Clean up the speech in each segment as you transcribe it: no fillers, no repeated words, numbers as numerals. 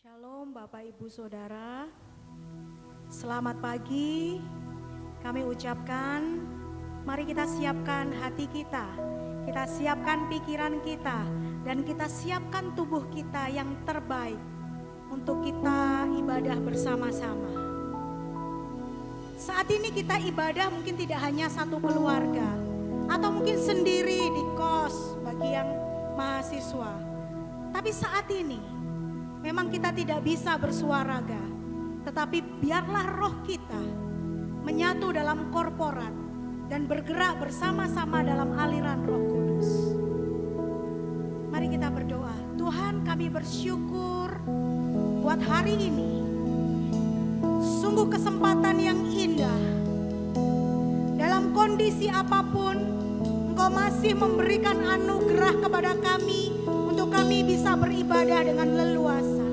Shalom Bapak Ibu Saudara, selamat pagi. Kami ucapkan, mari kita siapkan hati kita siapkan pikiran kita, dan kita siapkan tubuh kita yang terbaik untuk kita ibadah bersama-sama. Saat ini kita ibadah mungkin tidak hanya satu keluarga, atau mungkin sendiri di kos bagi yang mahasiswa. Tapi saat ini memang kita tidak bisa bersuaraga, tetapi biarlah roh kita menyatu dalam korporat dan bergerak bersama-sama dalam aliran Roh Kudus. Mari kita berdoa. Tuhan, kami bersyukur buat hari ini. Sungguh kesempatan yang indah. Dalam kondisi apapun, Engkau masih memberikan anugerah kepada kami untuk kami bisa beribadah dengan leluasa.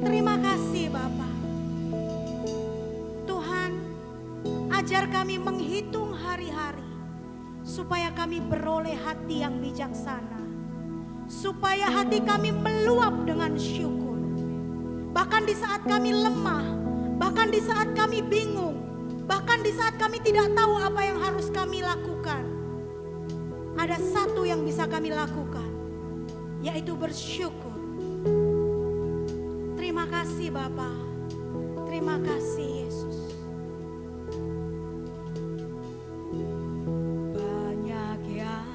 Terima kasih Bapa. Tuhan, ajar kami menghitung hari-hari supaya kami beroleh hati yang bijaksana, supaya hati kami meluap dengan syukur. Bahkan di saat kami lemah, bahkan di saat kami bingung, bahkan di saat kami tidak tahu apa yang harus kami lakukan, ada satu yang bisa kami lakukan, yaitu bersyukur. Terima kasih Bapa. Terima kasih Yesus. Banyak yang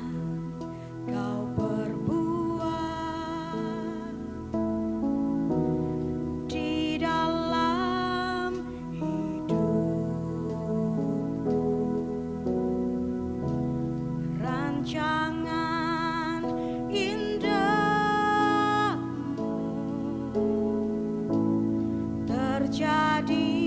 Kau perbuat di dalam hidupku. Rancangan indahmu terjadi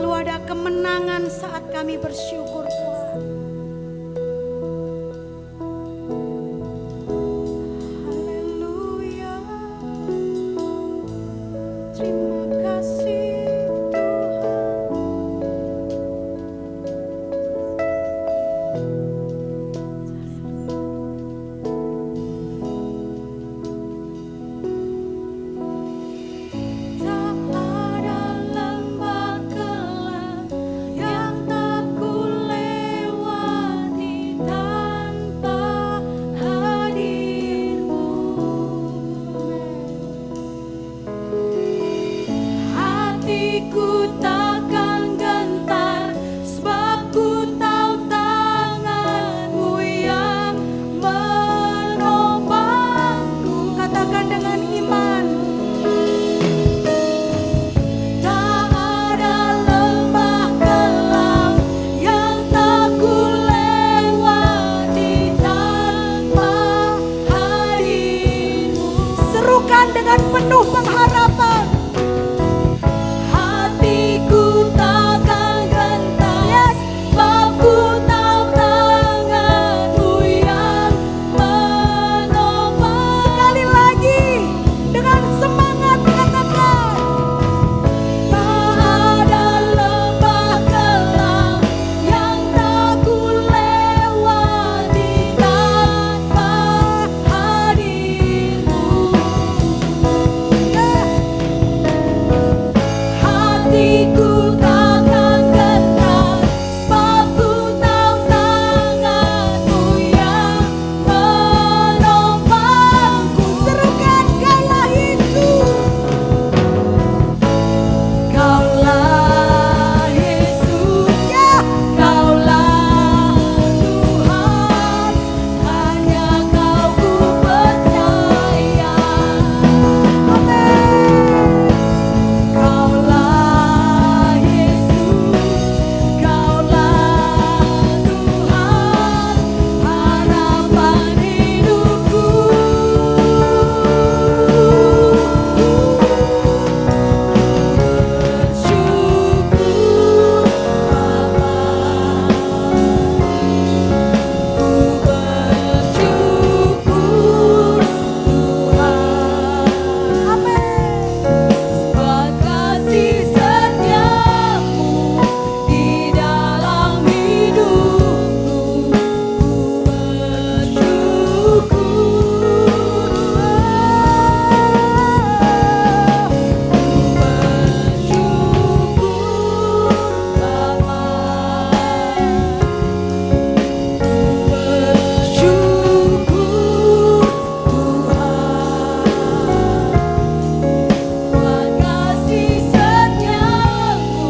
selalu ada kemenangan saat kami bersyukur Tuhan. Haleluya. Terima kasih dengan penuh pengharapan. Hatiku takkan gentar, yes, sebab ku tahu tangan-Mu yang menopang. Sekali lagi dengan semangat katakan, tak ada lembah kelam yang tak ku lewati tanpa hadir-Mu. Hatiku takkan gentar, sebab ku tahu tangan-Mu yang menopangku. Serukan, Kaulah Yesus, Kaulah Yesus, ya, Kaulah Tuhan, hanya Kau ku percaya. Amin. Kaulah Yesus, Kaulah Tuhan, harapan hidupku. Bersyukur Bapa, ku bersyukur Tuhan. Amin. Sebab kasih setiamu di dalam hidupku, ku bersyukur. Buat kasih setiamu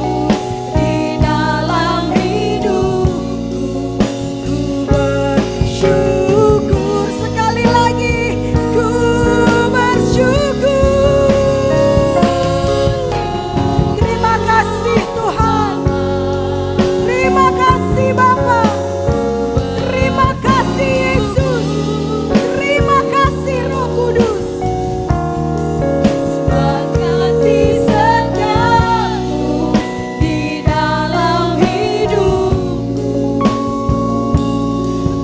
di dalam hidupku, ku bersyukur. Sekali lagi, ku bersyukur. Terima kasih Tuhan, terima kasih Bapa, terima kasih Yesus, terima kasih Roh Kudus. Sebab kasih setiamu di dalam hidupku,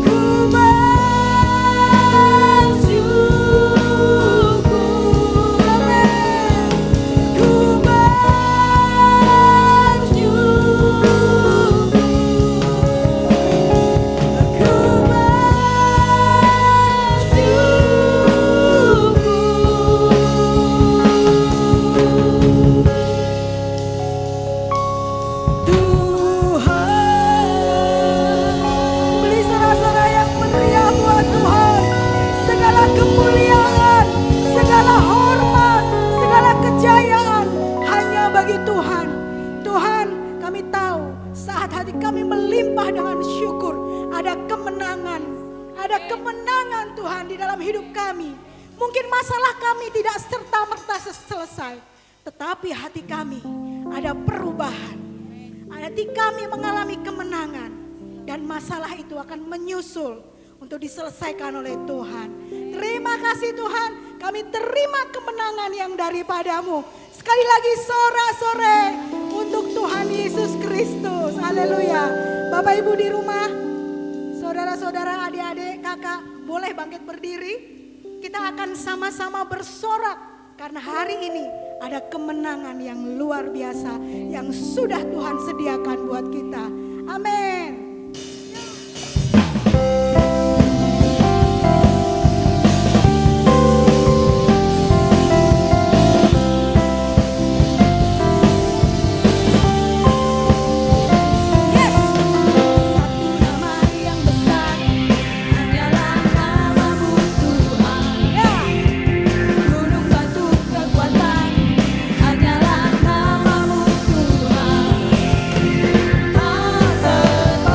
ku bersyukur. Amin. Ku beri sorak-sorai yang meriah buat Tuhan. Segala kemuliaan, segala hormat, segala kejayaan hanya bagi Tuhan. Tuhan, kami tahu saat hati kami melimpah dengan syukur, ada kemenangan Tuhan di dalam hidup kami. Mungkin masalah kami tidak serta-merta selesai, tetapi hati kami ada perubahan. Hati kami mengalami kemenangan, dan masalah itu akan menyusul untuk diselesaikan oleh Tuhan. Terima kasih Tuhan, kami terima kemenangan yang daripada-Mu. Sekali lagi sorak-sorai untuk Tuhan Yesus Bapak Ibu di rumah, saudara-saudara, adik-adik, kakak, boleh bangkit berdiri. Kita akan sama-sama bersorak karena hari ini ada kemenangan yang luar biasa yang sudah Tuhan sediakan buat kita. Amin. Hanyalah namamu Tuhan, tak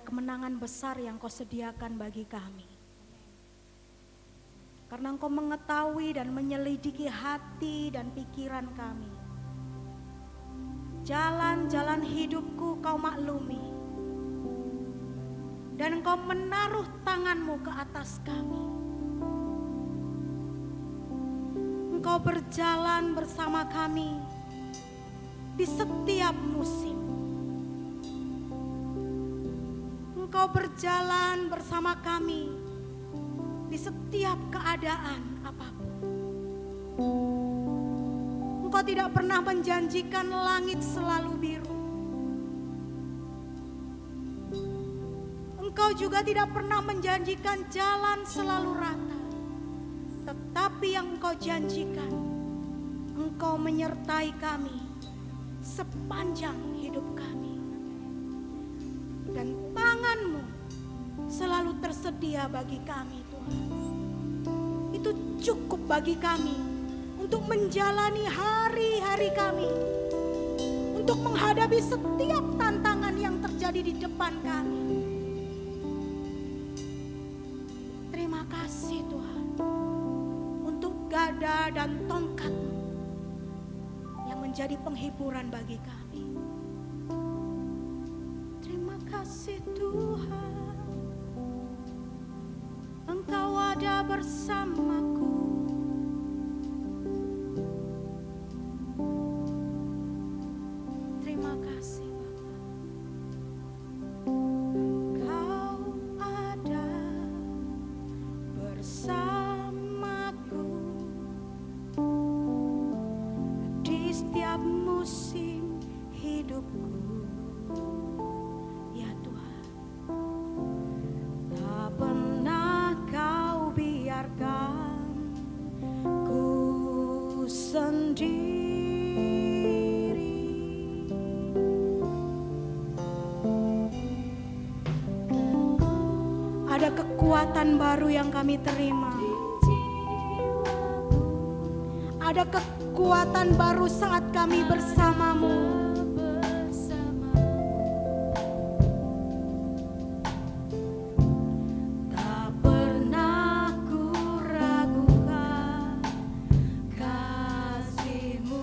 kemenangan besar yang Kau sediakan bagi kami. Karena Engkau mengetahui dan menyelidiki hati dan pikiran kami. Jalan-jalan hidupku Kau maklumi. Dan Engkau menaruh tangan-Mu ke atas kami. Engkau berjalan bersama kami di setiap musim. Engkau berjalan bersama kami di setiap keadaan apapun. Engkau tidak pernah menjanjikan langit selalu biru. Engkau juga tidak pernah menjanjikan jalan selalu rata. Tetapi yang Engkau janjikan, Engkau menyertai kami sepanjang hidup kami. Dan tangan-Mu selalu tersedia bagi kami, Tuhan. Itu cukup bagi kami untuk menjalani hari-hari kami, untuk menghadapi setiap tantangan yang terjadi di depan kami. Terima kasih Tuhan untuk gada dan tongkat-Mu yang menjadi penghiburan bagi kami. Terima kasih Tuhan, Engkau ada bersamaku. Terima kasih Bapa, Engkau ada bersamaku di setiap musim hidupku. Ya Tuhan, tak pernah Kau biarkan ku sendiri. Ada kekuatan baru yang kami terima. Ada kekuatan baru saat kami bersama-Mu. Tak pernah ku ragukan kasih-Mu.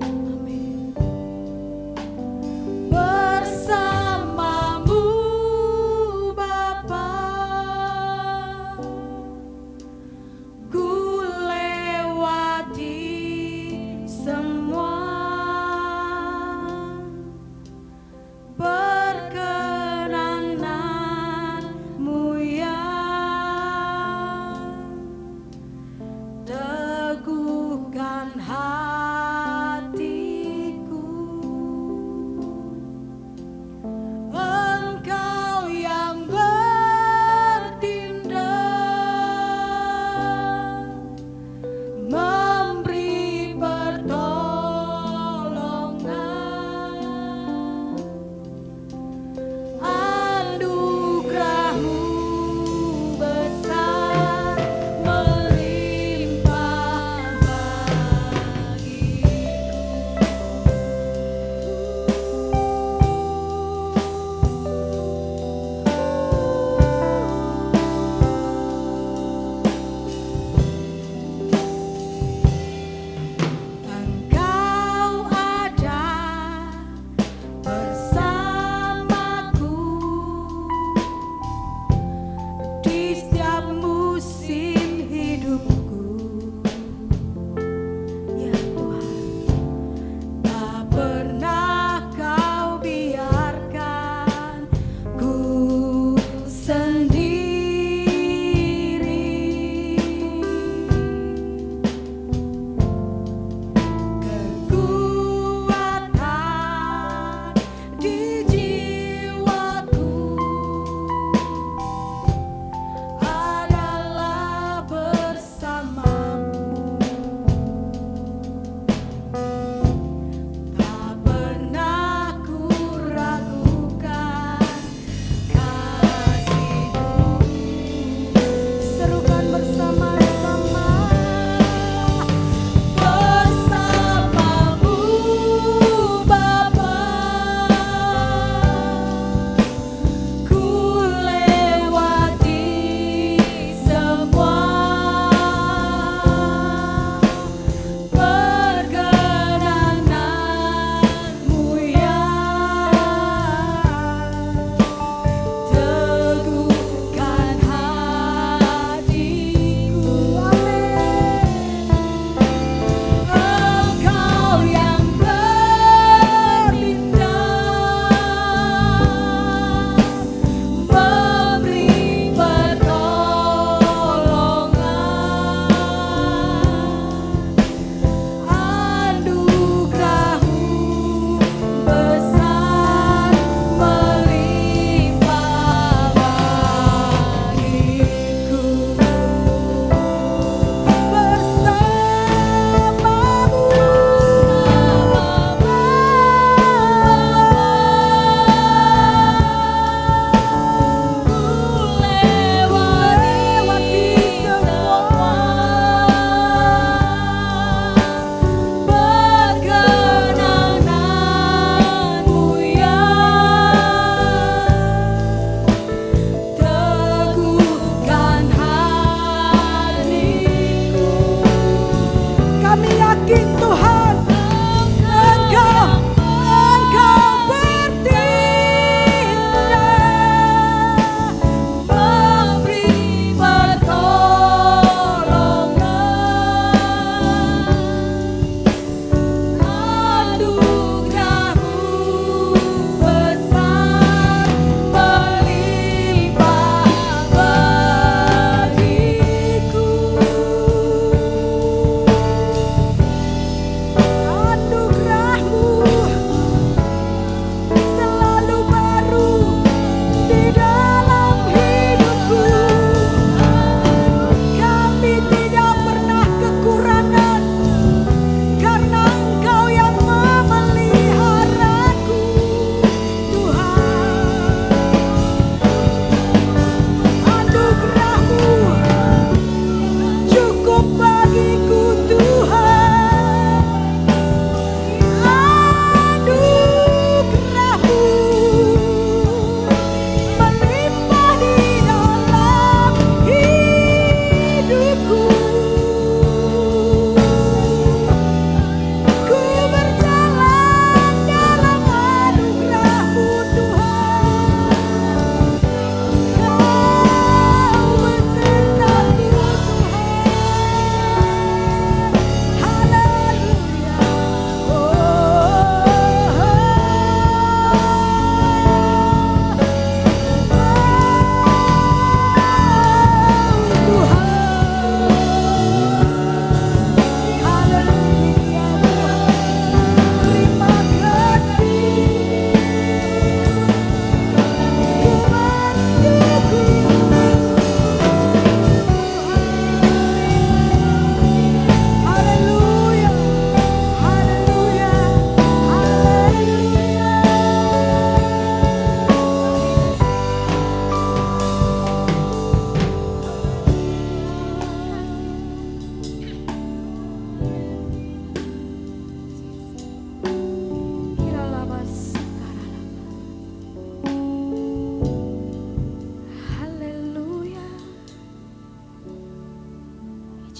Amin. Bersama-Mu Bapa, ku lewati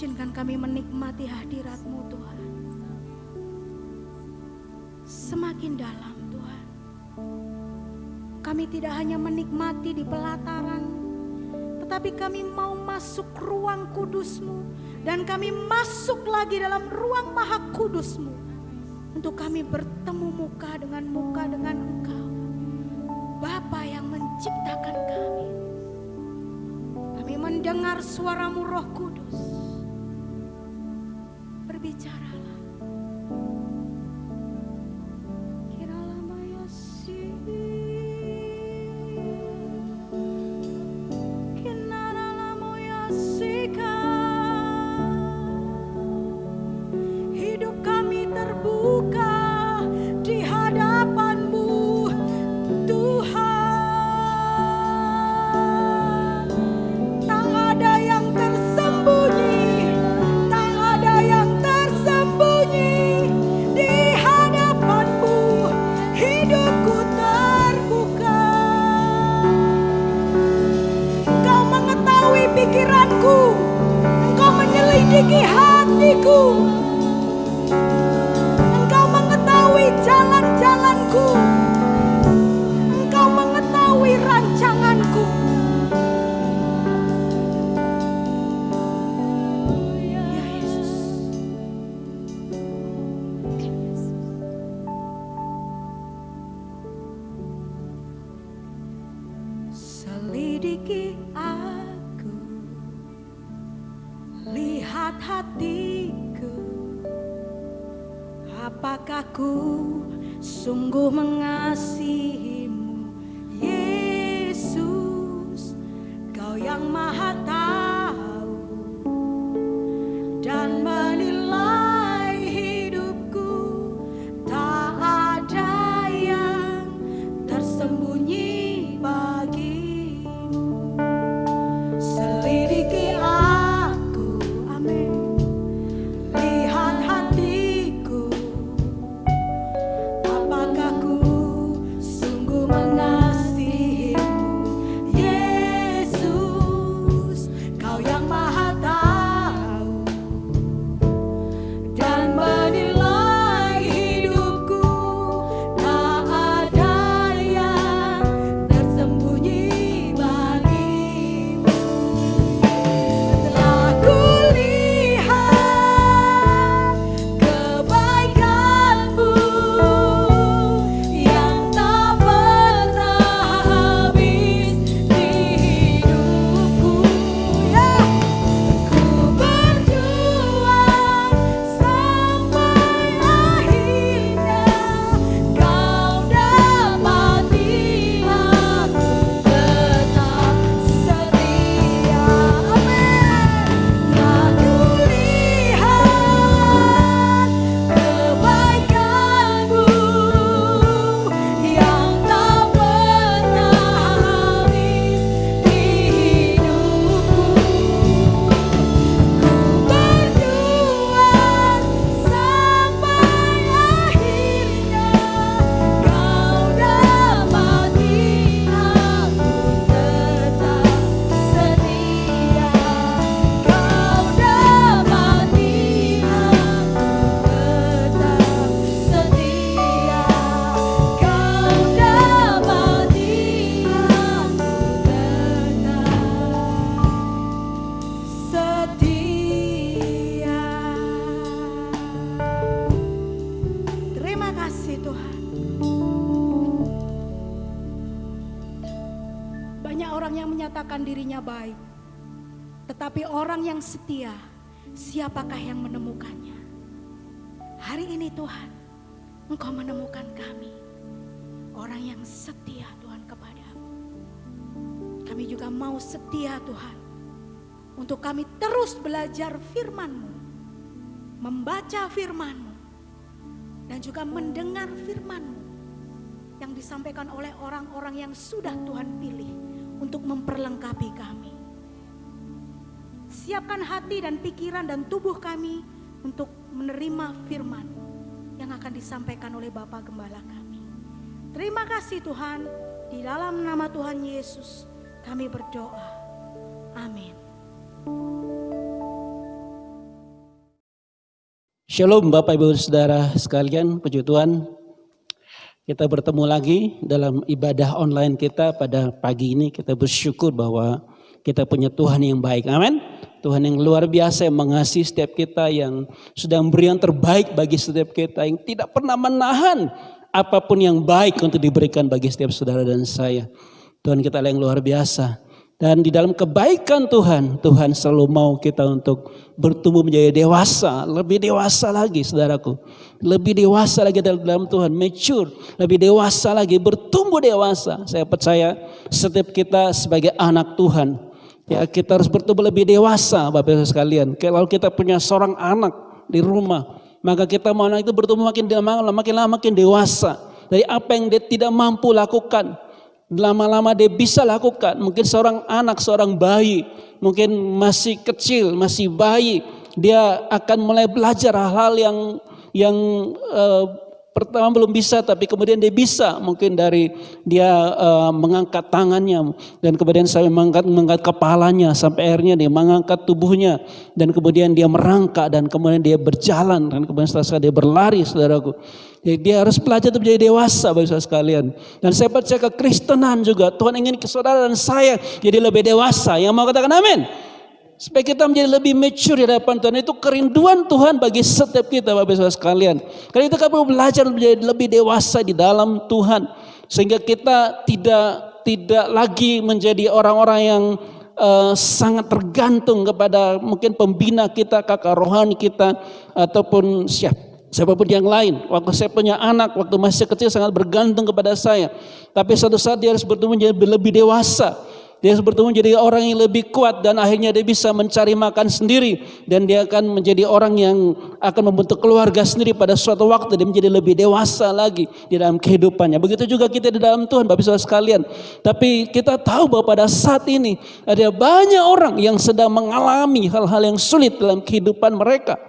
Izinkan kami menikmati hadirat-Mu Tuhan. Semakin dalam Tuhan. Kami tidak hanya menikmati di pelataran, tetapi kami mau masuk ruang kudus-Mu. Dan kami masuk lagi dalam ruang maha kudus-Mu. Untuk kami bertemu muka dengan Engkau. Bapa yang menciptakan kami. Kami mendengar suara-Mu Roh Kudus. Berbicaralah. Kiralah mayasi. Kinaralah moyasika. Hidup kami terbuka di hadapan-Mu Tuhan. Tak ada yang tersembunyi, tak ada yang tersembunyi di hadapan-Mu. Hidupku terbuka. Engkau mengetahui pikiranku, Engkau menyelidiki hatiku. Engkau mengetahui jalan-jalanku. Engkau mengetahui rancanganku. Ya Yesus. Selidiki aku, lihat hatiku. Apakah ku sungguh mengasihi-Mu, Yesus? Kau yang maha tahu dan menilai hidupku. Tak ada yang tersembunyi bagi-Mu. Selidiki aku, amin. Lihat hatiku. Apakah ku sungguh mengasihi-Mu, Yesus? Kau yang maha tahu dan menilai hidupku. Tak ada yang tersembunyi bagi-Mu. Telah kulihat kebaikan-Mu yang tak pernah habis di hidupku. Ya, ku berjuang sampai akhirnya. Kau dapati aku tetap setia. Amin. Telah kulihat kebaikan-Mu yang tak pernah habis di hidupku. Ku berjuang sampai akhirnya. Kau dapati aku tetap setia. Kau dapati aku tetap setia. Kau dapati aku tetap setia. Terima kasih Tuhan. Banyak orang yang menyatakan dirinya baik, tetapi orang yang setia, siapakah yang menemukannya? Hari ini Tuhan, Engkau menemukan kami, orang yang setia Tuhan kepadamu. Kami juga mau setia Tuhan, untuk kami terus belajar firman-Mu, membaca firman-Mu, dan juga mendengar firman-Mu yang disampaikan oleh orang-orang yang sudah Tuhan pilih untuk memperlengkapi kami. Siapkan hati dan pikiran dan tubuh kami untuk menerima firman yang akan disampaikan oleh Bapa Gembala kami. Terima kasih Tuhan, di dalam nama Tuhan Yesus kami berdoa. Amin. Shalom Bapak Ibu Saudara sekalian, puji Tuhan. Kita bertemu lagi dalam ibadah online kita pada pagi ini. Kita bersyukur bahwa kita punya Tuhan yang baik, amin. Tuhan yang luar biasa yang mengasihi setiap kita, yang sudah memberi yang terbaik bagi setiap kita, yang tidak pernah menahan apapun yang baik untuk diberikan bagi setiap saudara dan saya. Tuhan kita yang luar biasa. Dan di dalam kebaikan Tuhan, Tuhan selalu mau kita untuk bertumbuh menjadi dewasa, lebih dewasa lagi saudaraku. Lebih dewasa lagi dalam Tuhan, mature, lebih dewasa lagi, bertumbuh dewasa. Saya percaya setiap kita sebagai anak Tuhan, ya kita harus bertumbuh lebih dewasa Bapak Ibu sekalian. Kalau kita punya seorang anak di rumah, maka kita mau anak itu bertumbuh makin lama makin dewasa. Dari apa yang dia tidak mampu lakukan, lama-lama dia bisa lakukan. Mungkin seorang anak, seorang bayi, mungkin masih kecil, masih bayi, dia akan mulai belajar hal-hal yang pertama belum bisa, tapi kemudian dia bisa. Mungkin dari dia mengangkat tangannya, dan kemudian sampai mengangkat kepalanya, sampai akhirnya dia mengangkat tubuhnya, dan kemudian dia merangkak, dan kemudian dia berjalan, dan kemudian setelah dia berlari, saudaraku. Jadi dia harus belajar untuk menjadi dewasa Bapak Ibu sekalian. Dan saya percaya kekristenan juga Tuhan ingin saudara dan saya jadi lebih dewasa. Yang mau katakan amin? Supaya kita menjadi lebih mature di hadapan Tuhan. Itu kerinduan Tuhan bagi setiap kita Bapak Ibu sekalian. Karena itu kita perlu belajar menjadi lebih dewasa di dalam Tuhan. Sehingga kita tidak lagi menjadi orang-orang yang sangat tergantung kepada mungkin pembina kita, kakak rohani kita, ataupun siapapun yang lain. Waktu saya punya anak, waktu masih kecil sangat bergantung kepada saya. Tapi suatu saat dia harus bertumbuh menjadi lebih dewasa. Dia harus bertumbuh menjadi orang yang lebih kuat, dan akhirnya dia bisa mencari makan sendiri. Dan dia akan menjadi orang yang akan membentuk keluarga sendiri pada suatu waktu. Dia menjadi lebih dewasa lagi di dalam kehidupannya. Begitu juga kita di dalam Tuhan Bapak Ibu sekalian. Tapi kita tahu bahwa pada saat ini ada banyak orang yang sedang mengalami hal-hal yang sulit dalam kehidupan mereka.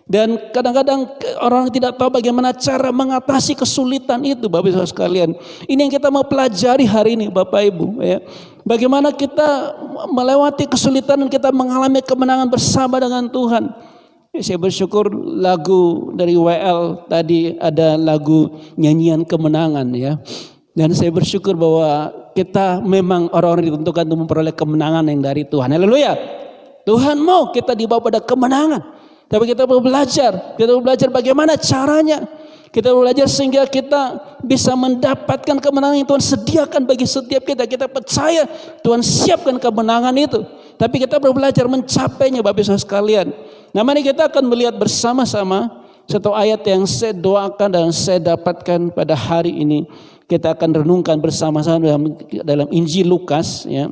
Dan kadang-kadang orang tidak tahu bagaimana cara mengatasi kesulitan itu Bapak Ibu sekalian. Ini yang kita mau pelajari hari ini Bapak Ibu ya. Bagaimana kita melewati kesulitan dan kita mengalami kemenangan bersama dengan Tuhan. Saya bersyukur lagu dari WL tadi ada lagu nyanyian kemenangan ya. Dan saya bersyukur bahwa kita memang orang-orang ditentukan untuk memperoleh kemenangan yang dari Tuhan. Haleluya. Tuhan mau kita dibawa pada kemenangan. Tapi kita perlu belajar bagaimana caranya. Kita perlu belajar sehingga kita bisa mendapatkan kemenangan yang Tuhan sediakan bagi setiap kita. Kita percaya Tuhan siapkan kemenangan itu. Tapi kita perlu belajar mencapainya Bapak Ibu sekalian. Nah, mari kita akan melihat bersama-sama satu ayat yang saya doakan dan saya dapatkan pada hari ini. Kita akan renungkan bersama-sama dalam Injil Lukas ya.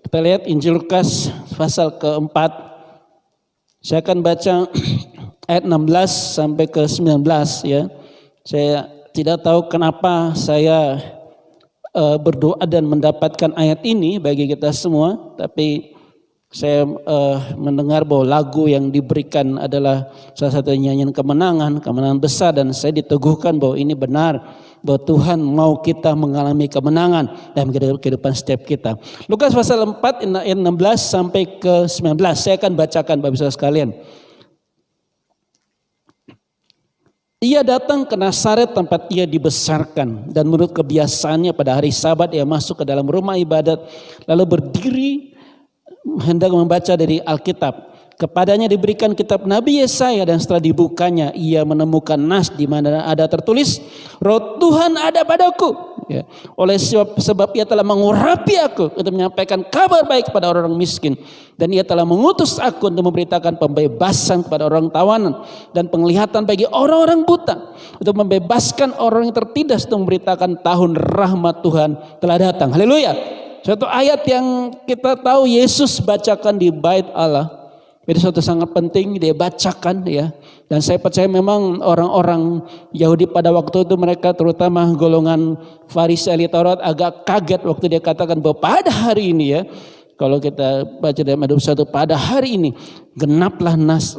Kita lihat Injil Lukas pasal keempat. Saya akan baca ayat 16 sampai ke 19 ya. Saya tidak tahu kenapa saya berdoa dan mendapatkan ayat ini bagi kita semua. Tapi saya mendengar bahwa lagu yang diberikan adalah salah satu nyanyian kemenangan besar. Dan saya diteguhkan bahwa ini benar, bahwa Tuhan mau kita mengalami kemenangan dalam kehidupan setiap kita. Lukas pasal 4 ayat 16 sampai ke 19. Saya akan bacakan Bapak Ibu sekalian. Ia datang ke Nazaret tempat ia dibesarkan, dan menurut kebiasaannya pada hari Sabat ia masuk ke dalam rumah ibadat lalu berdiri hendak membaca dari Alkitab. Kepadanya diberikan kitab Nabi Yesaya, dan setelah dibukanya ia menemukan nas di mana ada tertulis, Roh Tuhan ada padaku. Ya. Oleh sebab ia telah mengurapi aku untuk menyampaikan kabar baik kepada orang miskin, dan ia telah mengutus aku untuk memberitakan pembebasan kepada orang tawanan dan penglihatan bagi orang-orang buta, untuk membebaskan orang yang tertindas, untuk memberitakan tahun rahmat Tuhan telah datang. Haleluya. Suatu ayat yang kita tahu Yesus bacakan di bait Allah. Itu suatu sangat penting dia bacakan ya. Dan saya percaya memang orang-orang Yahudi pada waktu itu, mereka terutama golongan Farisi ahli Taurat, agak kaget waktu dia katakan bahwa pada hari ini ya, kalau kita baca dalam Amsal 1, pada hari ini genaplah nas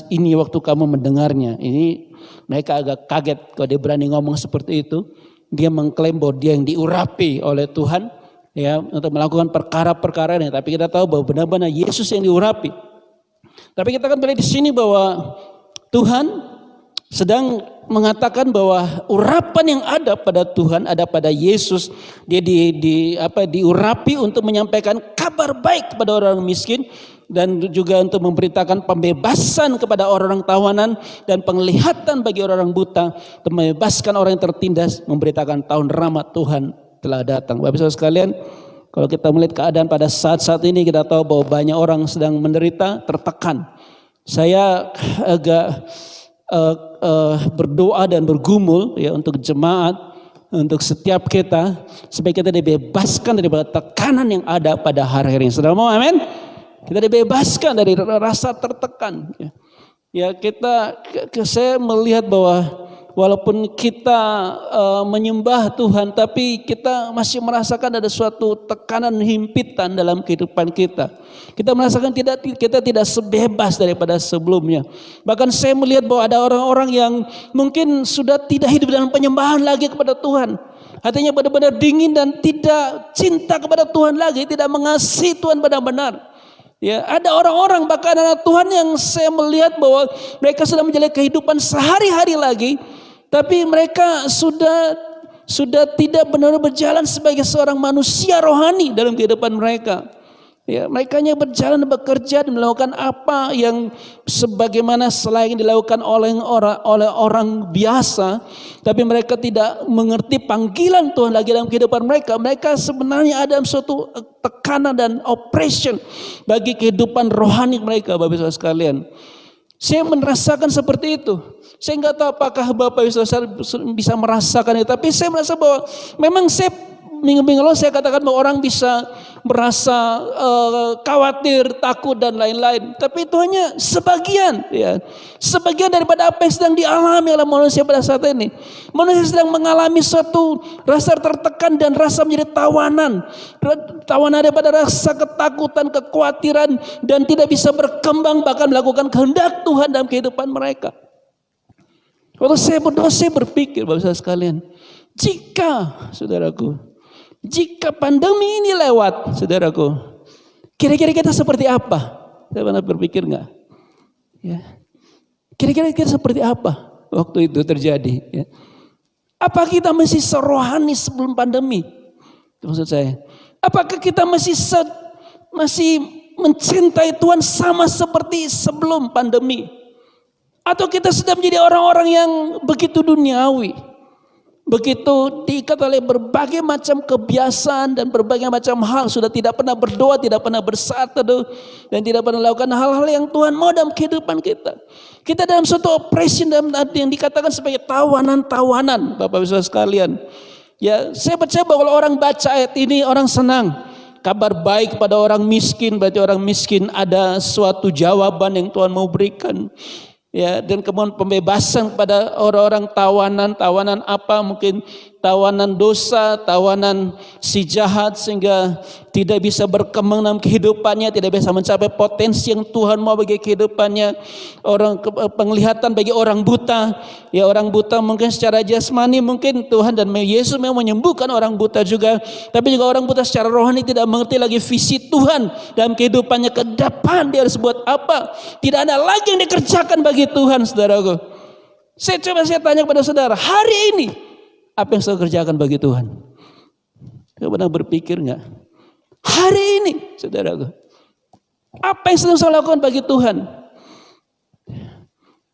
ini waktu kamu mendengarnya. Ini mereka agak kaget kalau dia berani ngomong seperti itu. Dia mengklaim bahwa dia yang diurapi oleh Tuhan ya untuk melakukan perkara-perkara ini. Tapi kita tahu bahwa benar-benar Yesus yang diurapi. Tapi kita akan melihat di sini bahwa Tuhan sedang mengatakan bahwa urapan yang ada pada Tuhan, ada pada Yesus, dia diurapi untuk menyampaikan kabar baik kepada orang miskin dan juga untuk memberitakan pembebasan kepada orang tawanan dan penglihatan bagi orang buta, untuk membebaskan orang yang tertindas, memberitakan tahun rahmat Tuhan telah datang. Bapak Ibu sekalian, kalau kita melihat keadaan pada saat-saat ini, kita tahu bahwa banyak orang sedang menderita, tertekan. Saya agak berdoa dan bergumul ya untuk jemaat, untuk setiap kita, supaya kita dibebaskan daripada tekanan yang ada pada hari-hari ini. Saudara mau amin? Kita dibebaskan dari rasa tertekan. Ya saya melihat bahwa walaupun kita menyembah Tuhan, tapi kita masih merasakan ada suatu tekanan himpitan dalam kehidupan kita. Kita merasakan kita tidak sebebas daripada sebelumnya. Bahkan saya melihat bahwa ada orang-orang yang mungkin sudah tidak hidup dalam penyembahan lagi kepada Tuhan. Hatinya benar-benar dingin dan tidak cinta kepada Tuhan lagi, tidak mengasihi Tuhan benar-benar. Ya, ada orang-orang bahkan anak Tuhan yang saya melihat bahwa mereka sudah menjalani kehidupan sehari-hari lagi, tapi mereka sudah tidak benar-benar berjalan sebagai seorang manusia rohani dalam kehidupan mereka. Ya, mereka hanya berjalan bekerja dan melakukan apa yang sebagaimana selain dilakukan oleh orang biasa, tapi mereka tidak mengerti panggilan Tuhan lagi dalam kehidupan mereka. Mereka sebenarnya ada suatu tekanan dan oppression bagi kehidupan rohani mereka, Bapak Ibu sekalian. Saya merasakan seperti itu. Saya nggak tahu apakah Bapak Ibu bisa merasakan itu, tapi saya merasa bahwa memang minggu-minggu lalu saya katakan bahwa orang bisa merasa khawatir, takut dan lain-lain. Tapi itu hanya sebagian, ya. Sebagian daripada apa yang sedang dialami oleh manusia pada saat ini. Manusia sedang mengalami suatu rasa tertekan dan rasa menjadi tawanan. Tawanan daripada rasa ketakutan, kekhawatiran dan tidak bisa berkembang bahkan melakukan kehendak Tuhan dalam kehidupan mereka. Waktu saya berdoa, saya berpikir Bapak sekalian, jika pandemi ini lewat, saudaraku, kira-kira kita seperti apa? Saya pernah berpikir enggak? Ya. Kira-kira kita seperti apa waktu itu terjadi? Ya. Apa kita masih serohani sebelum pandemi? Itu maksud saya. Apakah kita masih mencintai Tuhan sama seperti sebelum pandemi? Atau kita sudah menjadi orang-orang yang begitu duniawi? Begitu diikat oleh berbagai macam kebiasaan dan berbagai macam hal, sudah tidak pernah berdoa, tidak pernah bersatu dan tidak pernah melakukan hal-hal yang Tuhan mau dalam kehidupan kita. Kita dalam suatu oppression yang dikatakan sebagai tawanan-tawanan, Bapak Ibu sekalian. Ya, saya percaya bahwa kalau orang baca ayat ini orang senang. Kabar baik kepada orang miskin, berarti orang miskin ada suatu jawaban yang Tuhan mau berikan. Ya, dan kemudian pembebasan kepada orang-orang tawanan apa, mungkin tawanan dosa, tawanan si jahat sehingga tidak bisa berkembang dalam kehidupannya, tidak bisa mencapai potensi yang Tuhan mau bagi kehidupannya. Penglihatan bagi orang buta, ya orang buta mungkin secara jasmani mungkin Tuhan dan Yesus memang menyembuhkan orang buta juga, tapi juga orang buta secara rohani tidak mengerti lagi visi Tuhan dalam kehidupannya ke depan, dia harus buat apa. Tidak ada lagi yang dikerjakan bagi Tuhan, saudaraku. Saya tanya kepada saudara, hari ini apa yang saya kerjakan bagi Tuhan? Kau pernah berpikir enggak? Hari ini, saudaraku, apa yang sedang saya lakukan bagi Tuhan?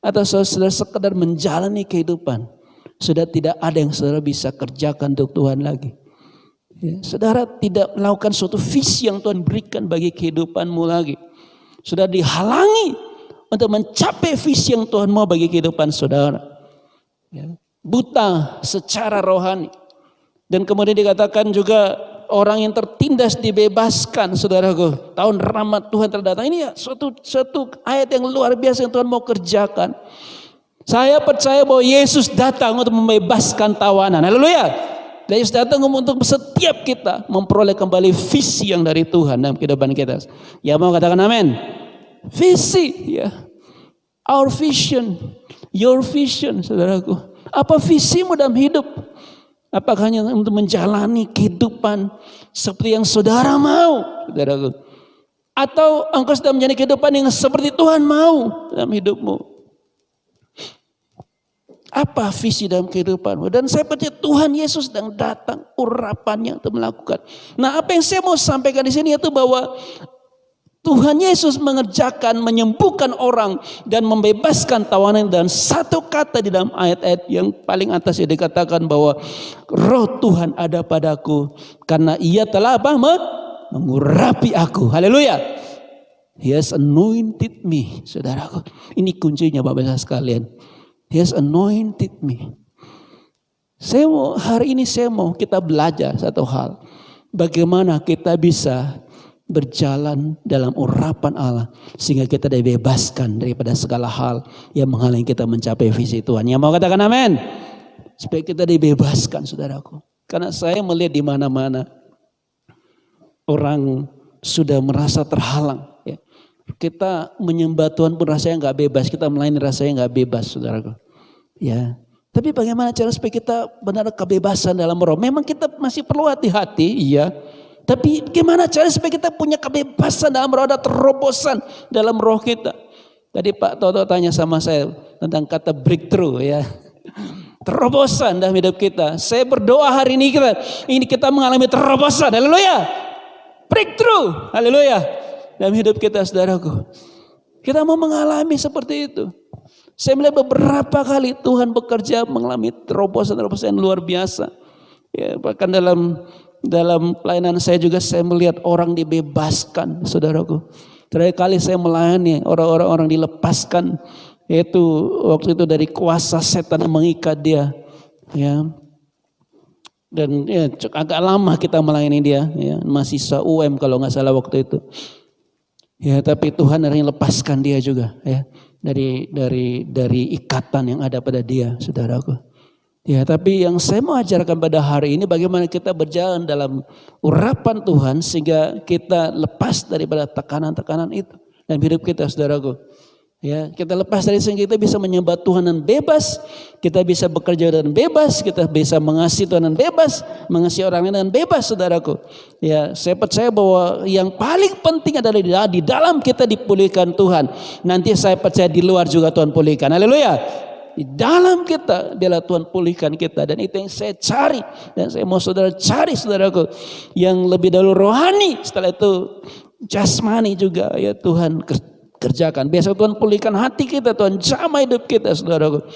Atau saudara sekedar menjalani kehidupan, sudah tidak ada yang saudara bisa kerjakan untuk Tuhan lagi. Ya, saudara tidak melakukan suatu visi yang Tuhan berikan bagi kehidupanmu lagi. Sudah dihalangi untuk mencapai visi yang Tuhan mau bagi kehidupan saudara. Ya, buta secara rohani. Dan kemudian dikatakan juga orang yang tertindas dibebaskan, saudaraku. Tahun rahmat Tuhan telah datang. Ini ya suatu ayat yang luar biasa yang Tuhan mau kerjakan. Saya percaya bahwa Yesus datang untuk membebaskan tawanan. Haleluya. Yesus datang untuk setiap kita memperoleh kembali visi yang dari Tuhan dalam kehidupan kita. Ya, mau katakan amin. Visi, ya. Our vision, your vision, saudaraku. Apa visimu dalam hidup? Apakah hanya untuk menjalani kehidupan seperti yang saudara mau, saudaraku? Atau engkau sedang menjalani kehidupan yang seperti Tuhan mau dalam hidupmu? Apa visi dalam kehidupanmu? Dan saya percaya Tuhan Yesus sedang datang, urapannya untuk melakukan. Nah, apa yang saya mau sampaikan di sini yaitu bahwa Tuhan Yesus mengerjakan, menyembuhkan orang dan membebaskan tawanan, dan satu kata di dalam ayat-ayat yang paling atas yang dikatakan bahwa Roh Tuhan ada padaku karena Ia telah mengurapi aku. Haleluya. He has anointed me, saudaraku. Ini kuncinya Bapak Ibu sekalian. He has anointed me. Hari ini saya mau kita belajar satu hal. Bagaimana kita bisa berjalan dalam urapan Allah sehingga kita dibebaskan daripada segala hal yang menghalangi kita mencapai visi Tuhan. Yang mau katakan amin? Supaya kita dibebaskan, saudaraku. Karena saya melihat di mana-mana orang sudah merasa terhalang. Ya. Kita menyembah Tuhan pun rasanya nggak bebas. Kita melayani rasanya nggak bebas, saudaraku. Ya. Tapi bagaimana cara supaya kita benar kebebasan dalam roh? Memang kita masih perlu hati-hati, iya. Tapi gimana cara supaya kita punya kebebasan dalam roh, ada terobosan dalam roh kita. Tadi Pak Toto tanya sama saya tentang kata breakthrough, ya. Terobosan dalam hidup kita. Saya berdoa hari ini kita mengalami terobosan. Haleluya. Breakthrough. Haleluya. Dalam hidup kita, saudaraku. Kita mau mengalami seperti itu. Saya melihat beberapa kali Tuhan bekerja mengalami terobosan-terobosan yang luar biasa. Ya, bahkan dalam pelayanan saya juga saya melihat orang dibebaskan, saudaraku. Terakhir kali saya melayani orang-orang dilepaskan, yaitu waktu itu dari kuasa setan yang mengikat dia. Ya. Dan ya, agak lama kita melayani dia, ya, mahasiswa UM kalau nggak salah waktu itu. Ya, tapi Tuhan akhirnya lepaskan dia juga, ya, dari ikatan yang ada pada dia, saudaraku. Ya, tapi yang saya mau ajarkan pada hari ini bagaimana kita berjalan dalam urapan Tuhan sehingga kita lepas daripada tekanan-tekanan itu dalam hidup kita, saudaraku. Ya, kita lepas dari sehingga kita bisa menyembah Tuhan dan bebas, kita bisa bekerja dan bebas, kita bisa mengasihi Tuhan dan bebas, mengasihi orang lain dan bebas, saudaraku. Ya, saya percaya bahwa yang paling penting adalah di dalam kita dipulihkan Tuhan. Nanti saya percaya di luar juga Tuhan pulihkan. Haleluya. Di dalam kita biarlah Tuhan pulihkan kita, dan itu yang saya cari dan saya mau saudara cari, saudaraku. Yang lebih dahulu rohani, setelah itu jasmani juga, ya Tuhan kerjakan. Biasa Tuhan pulihkan hati kita, Tuhan jamah hidup kita, saudaraku.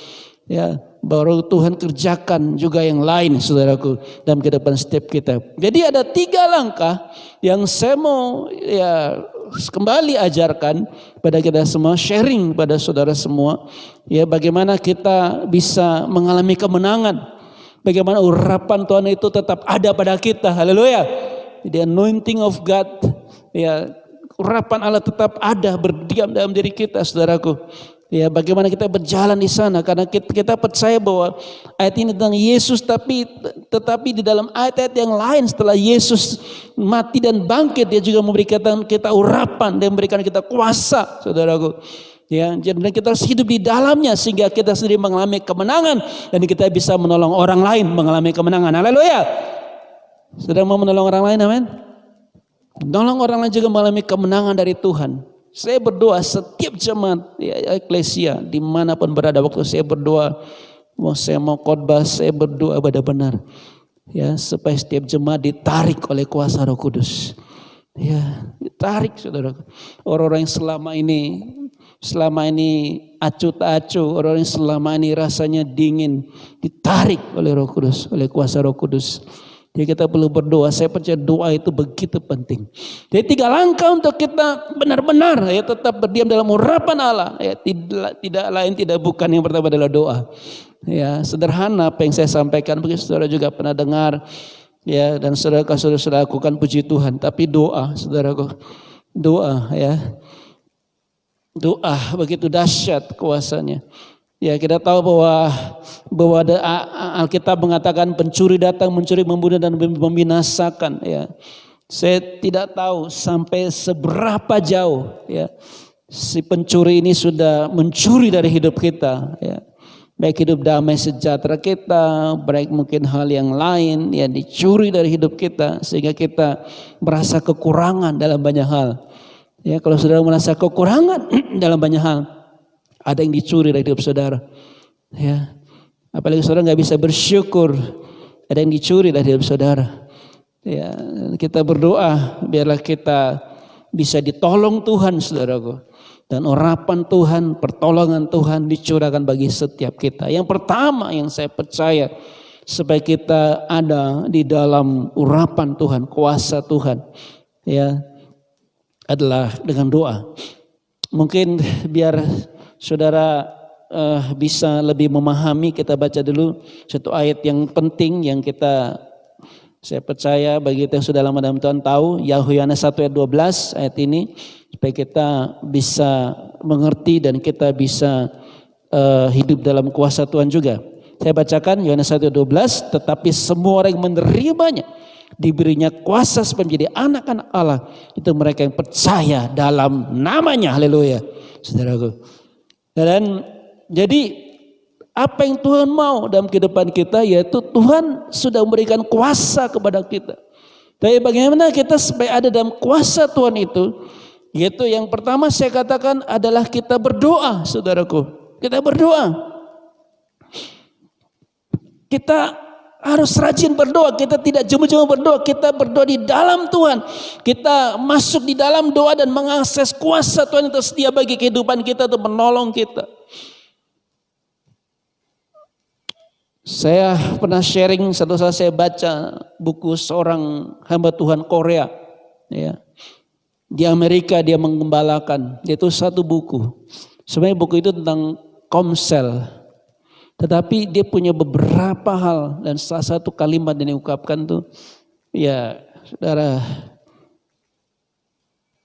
Ya, baru Tuhan kerjakan juga yang lain, saudaraku, dalam kehidupan setiap kita. Jadi ada 3 langkah yang saya mau ya kembali ajarkan pada kita semua, sharing pada saudara semua. Ya, bagaimana kita bisa mengalami kemenangan. Bagaimana urapan Tuhan itu tetap ada pada kita. Haleluya. The anointing of God, ya, urapan Allah tetap ada, berdiam dalam diri kita, saudaraku. Ya, bagaimana kita berjalan di sana, karena kita percaya bahwa ayat ini tentang Yesus, tetapi di dalam ayat-ayat yang lain setelah Yesus mati dan bangkit, dia juga memberikan kita urapan dan memberikan kita kuasa, saudaraku. Ya, jadi kita harus hidup di dalamnya sehingga kita sendiri mengalami kemenangan dan kita bisa menolong orang lain mengalami kemenangan. Haleluya. Sedang mau menolong orang lain, amin. Menolong orang lain juga mengalami kemenangan dari Tuhan. Saya berdoa setiap jemaat ya, eklesia dimanapun berada, waktu saya berdoa, saya mau khotbah, saya berdoa benar-benar ya supaya setiap jemaat ditarik oleh kuasa Roh Kudus. Ya, ditarik, saudara. Orang-orang yang selama ini acuh tak acuh, orang yang selama ini rasanya dingin, ditarik oleh Roh Kudus, oleh kuasa Roh Kudus. Jadi kita perlu berdoa. Saya percaya doa itu begitu penting. Jadi 3 langkah untuk kita benar-benar ya tetap berdiam dalam urapan Allah. Ya, tidak lain tidak bukan, yang pertama adalah doa. Ya, sederhana apa yang saya sampaikan, mungkin saudara juga pernah dengar. Ya, dan saudara lakukan, puji Tuhan. Tapi doa, saudaraku, doa ya. Doa begitu dahsyat kuasanya. Ya, kita tahu bahwa ada Alkitab mengatakan pencuri datang mencuri, membunuh dan membinasakan. Ya, saya tidak tahu sampai seberapa jauh ya si pencuri ini sudah mencuri dari hidup kita. Ya, baik hidup damai sejahtera kita, baik mungkin hal yang lain yang dicuri dari hidup kita sehingga kita merasa kekurangan dalam banyak hal. Ya, kalau saudara merasa kekurangan dalam banyak hal, ada yang dicuri dari hidup saudara. Ya. Apalagi saudara nggak bisa bersyukur, ada yang dicuri dari hidup saudara. Ya, kita berdoa biarlah kita bisa ditolong Tuhan, saudaraku. Dan urapan Tuhan, pertolongan Tuhan dicurahkan bagi setiap kita. Yang pertama yang saya percaya supaya kita ada di dalam urapan Tuhan, kuasa Tuhan, ya, adalah dengan doa. Mungkin biar saudara bisa lebih memahami, kita baca dulu satu ayat yang penting yang saya percaya bagi kita yang sudah lama dalam Tuhan tahu, Yohanes 1 ayat 12 ayat ini, supaya kita bisa mengerti dan kita bisa hidup dalam kuasa Tuhan juga. Saya bacakan Yohanes 1 ayat 12, tetapi semua orang yang menerimanya diberinya kuasa supaya menjadi anak-anak Allah, itu mereka yang percaya dalam namanya. Haleluya, saudaraku. Dan jadi apa yang Tuhan mau dalam kehidupan kita, yaitu Tuhan sudah memberikan kuasa kepada kita. Tapi bagaimana kita supaya ada dalam kuasa Tuhan itu? Yaitu yang pertama saya katakan adalah kita berdoa, saudaraku. Kita berdoa. Kita harus rajin berdoa. Kita tidak cuma berdoa, kita berdoa di dalam Tuhan. Kita masuk di dalam doa dan mengakses kuasa Tuhan yang tersedia bagi kehidupan kita untuk menolong kita. Saya pernah sharing, satu saat saya baca buku seorang hamba Tuhan Korea, ya. Di Amerika dia menggembalakan, itu satu buku. Sebenarnya buku itu tentang komsel, tetapi dia punya beberapa hal dan salah satu kalimat yang diungkapkan tuh, ya saudara,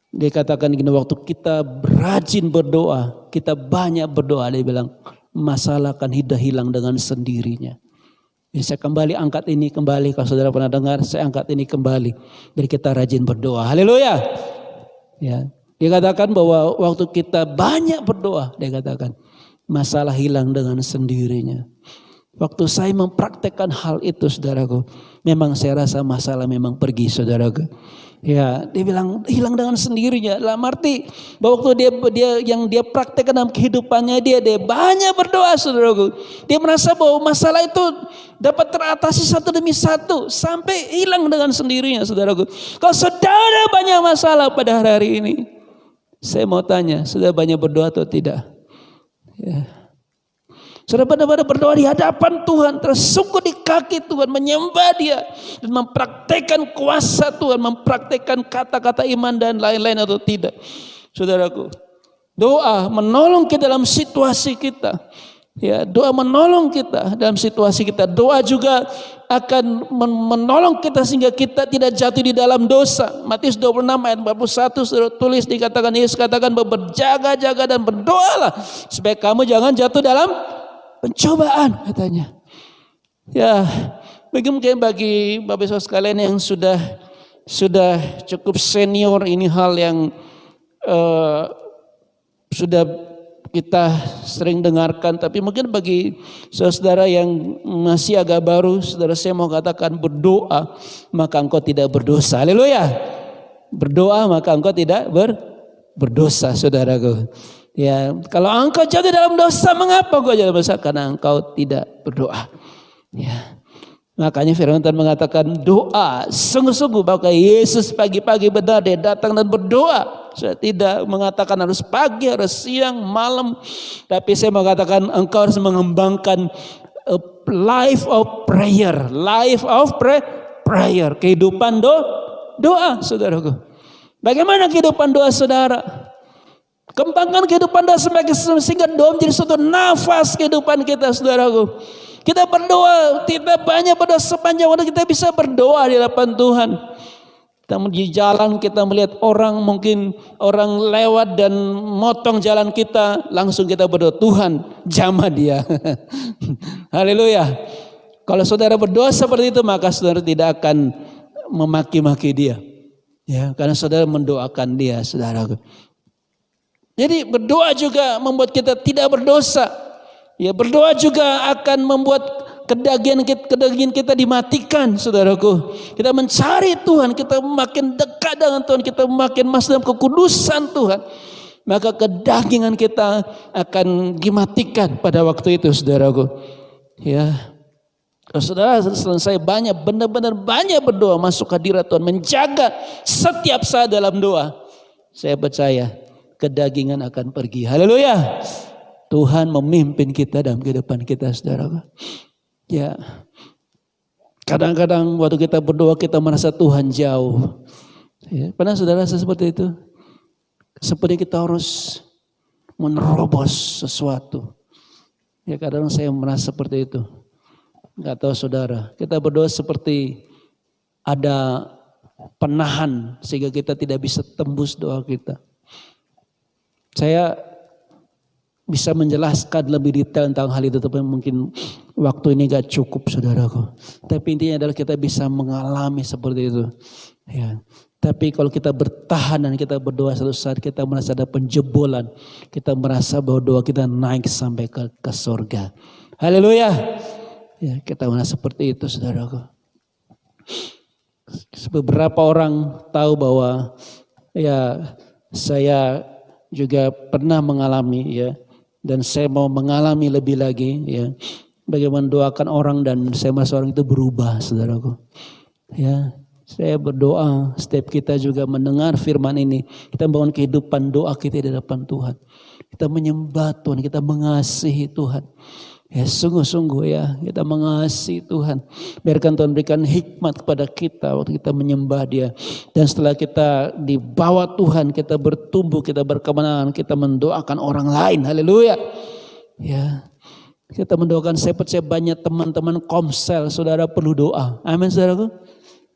dia katakan gini, waktu kita rajin berdoa, kita banyak berdoa, dia bilang, masalah akan hilang dengan sendirinya. Ya, saya kembali angkat ini kembali, kalau saudara pernah dengar, saya angkat ini kembali. Jadi kita rajin berdoa. Haleluya. Ya, dia katakan bahwa waktu kita banyak berdoa, dia katakan masalah hilang dengan sendirinya. Waktu saya mempraktekkan hal itu, saudaraku, memang saya rasa masalah memang pergi, saudaraku. Ya, dia bilang hilang dengan sendirinya. Dalam arti bahwa waktu dia praktekkan dalam kehidupannya dia banyak berdoa, saudaraku. Dia merasa bahwa masalah itu dapat teratasi satu demi satu sampai hilang dengan sendirinya, saudaraku. Kalau saudara banyak masalah pada hari ini, saya mau tanya, saudara banyak berdoa atau tidak? Ya. Saudara benar-benar berdoa di hadapan Tuhan, tersungkur di kaki Tuhan, menyembah Dia dan mempraktekkan kuasa Tuhan, mempraktekkan kata-kata iman dan lain-lain atau tidak. Saudaraku, doa menolong kita dalam situasi kita. Ya, doa menolong kita dalam situasi kita. Doa juga akan menolong kita sehingga kita tidak jatuh di dalam dosa. Matius 26 ayat 41 sudah tulis, dikatakan, Yesus katakan bahwa berjaga-jaga dan berdoalah supaya kamu jangan jatuh dalam pencobaan, katanya. Ya, mungkin bagi Bapak Ibu sekalian yang sudah cukup senior, ini hal yang sudah kita sering dengarkan. Tapi mungkin bagi saudara yang masih agak baru, saudara, saya mau katakan, berdoa maka engkau tidak berdosa. Haleluya. Berdoa maka engkau tidak berdosa, saudaraku. Ya, kalau engkau jatuh dalam dosa, mengapa engkau jatuh dalam dosa? Karena engkau tidak berdoa. Ya, makanya firman Tuhan mengatakan doa sungguh-sungguh, bahwa Yesus pagi-pagi benar dia datang dan berdoa. Saya tidak mengatakan harus pagi, harus siang, malam, tapi saya mengatakan engkau harus mengembangkan life of prayer, kehidupan doa, saudaraku. Bagaimana kehidupan doa, saudara? Kembangkan kehidupan doa sehingga doa menjadi suatu nafas kehidupan kita, saudaraku. Kita berdoa, kita banyak berdoa sepanjang waktu kita bisa berdoa di hadapan Tuhan. Kita di jalan kita melihat orang, mungkin orang lewat dan motong jalan kita, langsung kita berdoa, Tuhan jamah dia. Haleluya. Kalau saudara berdoa seperti itu, maka saudara tidak akan memaki-maki dia. Ya, karena saudara mendoakan dia, saudaraku. Jadi berdoa juga membuat kita tidak berdosa. Ya, berdoa juga akan membuat kedagingan kita dimatikan, saudaraku. Kita mencari Tuhan, kita makin dekat dengan Tuhan, kita makin masuk dalam kekudusan Tuhan. Maka kedagingan kita akan dimatikan pada waktu itu, saudaraku. Ya, kalau saudara selesai benar-benar banyak berdoa masuk hadirat Tuhan, menjaga setiap saat dalam doa, saya percaya kedagingan akan pergi. Haleluya. Tuhan memimpin kita dalam kehidupan kita, saudara. Ya, kadang-kadang waktu kita berdoa kita merasa Tuhan jauh. Ya, pernah saudara seperti itu? Seperti kita harus menerobos sesuatu. Ya, kadang saya merasa seperti itu. Enggak tahu saudara, kita berdoa seperti ada penahan sehingga kita tidak bisa tembus doa kita. Saya bisa menjelaskan lebih detail tentang hal itu, tapi mungkin waktu ini gak cukup saudaraku. Tapi intinya adalah kita bisa mengalami seperti itu. Ya. Tapi kalau kita bertahan dan kita berdoa suatu saat kita merasa ada penjebolan, kita merasa bahwa doa kita naik sampai ke surga. Haleluya. Ya, kita merasa seperti itu saudaraku. Beberapa orang tahu bahwa ya saya juga pernah mengalami ya, dan saya mau mengalami lebih lagi ya, bagaimana doakan orang dan saya merasa orang itu berubah saudaraku. Ya, saya berdoa, setiap kita juga mendengar firman ini, kita membangun kehidupan doa kita di hadapan Tuhan. Kita menyembah Tuhan, kita mengasihi Tuhan. Ya sungguh-sungguh ya, kita mengasihi Tuhan. Biarkan Tuhan berikan hikmat kepada kita waktu kita menyembah Dia. Dan setelah kita dibawa Tuhan, kita bertumbuh, kita berkemenangan, kita mendoakan orang lain. Haleluya. Ya, kita mendoakan, saya percaya banyak teman-teman komsel, saudara perlu doa. Amin saudaraku.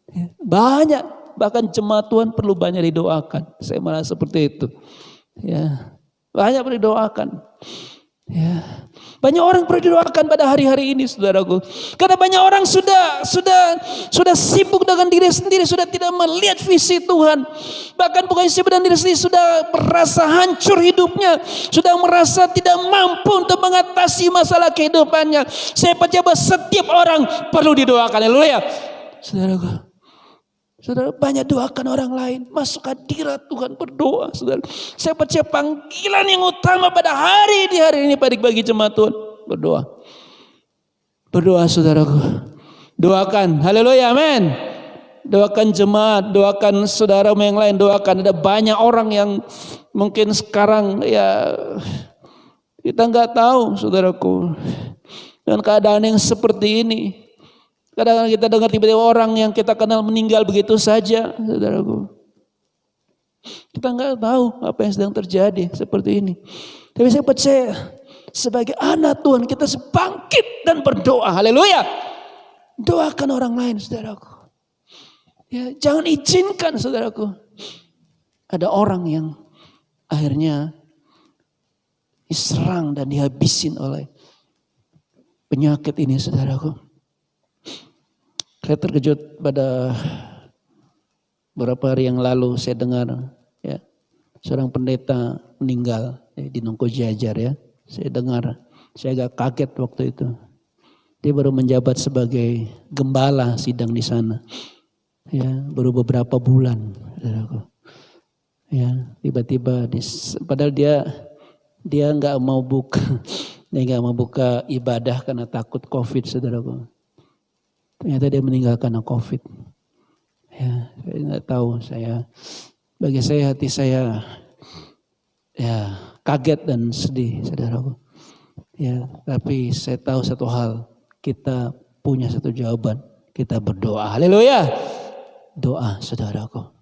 Ya, banyak, bahkan jemaat Tuhan perlu banyak didoakan. Saya merasa seperti itu. Ya, banyak perlu didoakan. Ya, banyak orang perlu didoakan pada hari-hari ini saudaraku. Karena banyak orang sudah sibuk dengan diri sendiri, sudah tidak melihat visi Tuhan. Bahkan bukan sibuk dengan diri sendiri, sudah merasa hancur hidupnya, sudah merasa tidak mampu untuk mengatasi masalah kehidupannya. Saya percaya bahwa setiap orang perlu didoakan. Haleluya. Saudaraku, saudara banyak doakan orang lain, masuk hadirat Tuhan, berdoa saudara. Saya percaya panggilan yang utama pada hari ini bagi jemaat Tuhan, berdoa. Berdoa saudaraku. Doakan, haleluya, amin. Doakan jemaat, doakan saudara yang lain, doakan. Ada banyak orang yang mungkin sekarang ya kita nggak tahu saudaraku. Dengan keadaan yang seperti ini. Kadang-kadang kita dengar tiba-tiba orang yang kita kenal meninggal begitu saja, saudaraku. Kita nggak tahu apa yang sedang terjadi seperti ini. Tapi saya percaya sebagai anak Tuhan kita bangkit dan berdoa. Haleluya. Doakan orang lain, saudaraku. Ya, jangan izinkan, saudaraku, ada orang yang akhirnya diserang dan dihabisin oleh penyakit ini, saudaraku. Saya terkejut pada beberapa hari yang lalu saya dengar ya, seorang pendeta meninggal di Nongko Jajar ya. Saya dengar, saya agak kaget waktu itu. Dia baru menjabat sebagai gembala sidang di sana. Ya, baru beberapa bulan. Ya, tiba-tiba padahal dia nggak mau buka ibadah karena takut COVID, saudaraku. Ternyata dia meninggal karena COVID. Ya, saya nggak tahu. Bagi saya hati saya ya kaget dan sedih, saudaraku. Ya, tapi saya tahu satu hal, kita punya satu jawaban. Kita berdoa. Haleluya. Doa, saudaraku.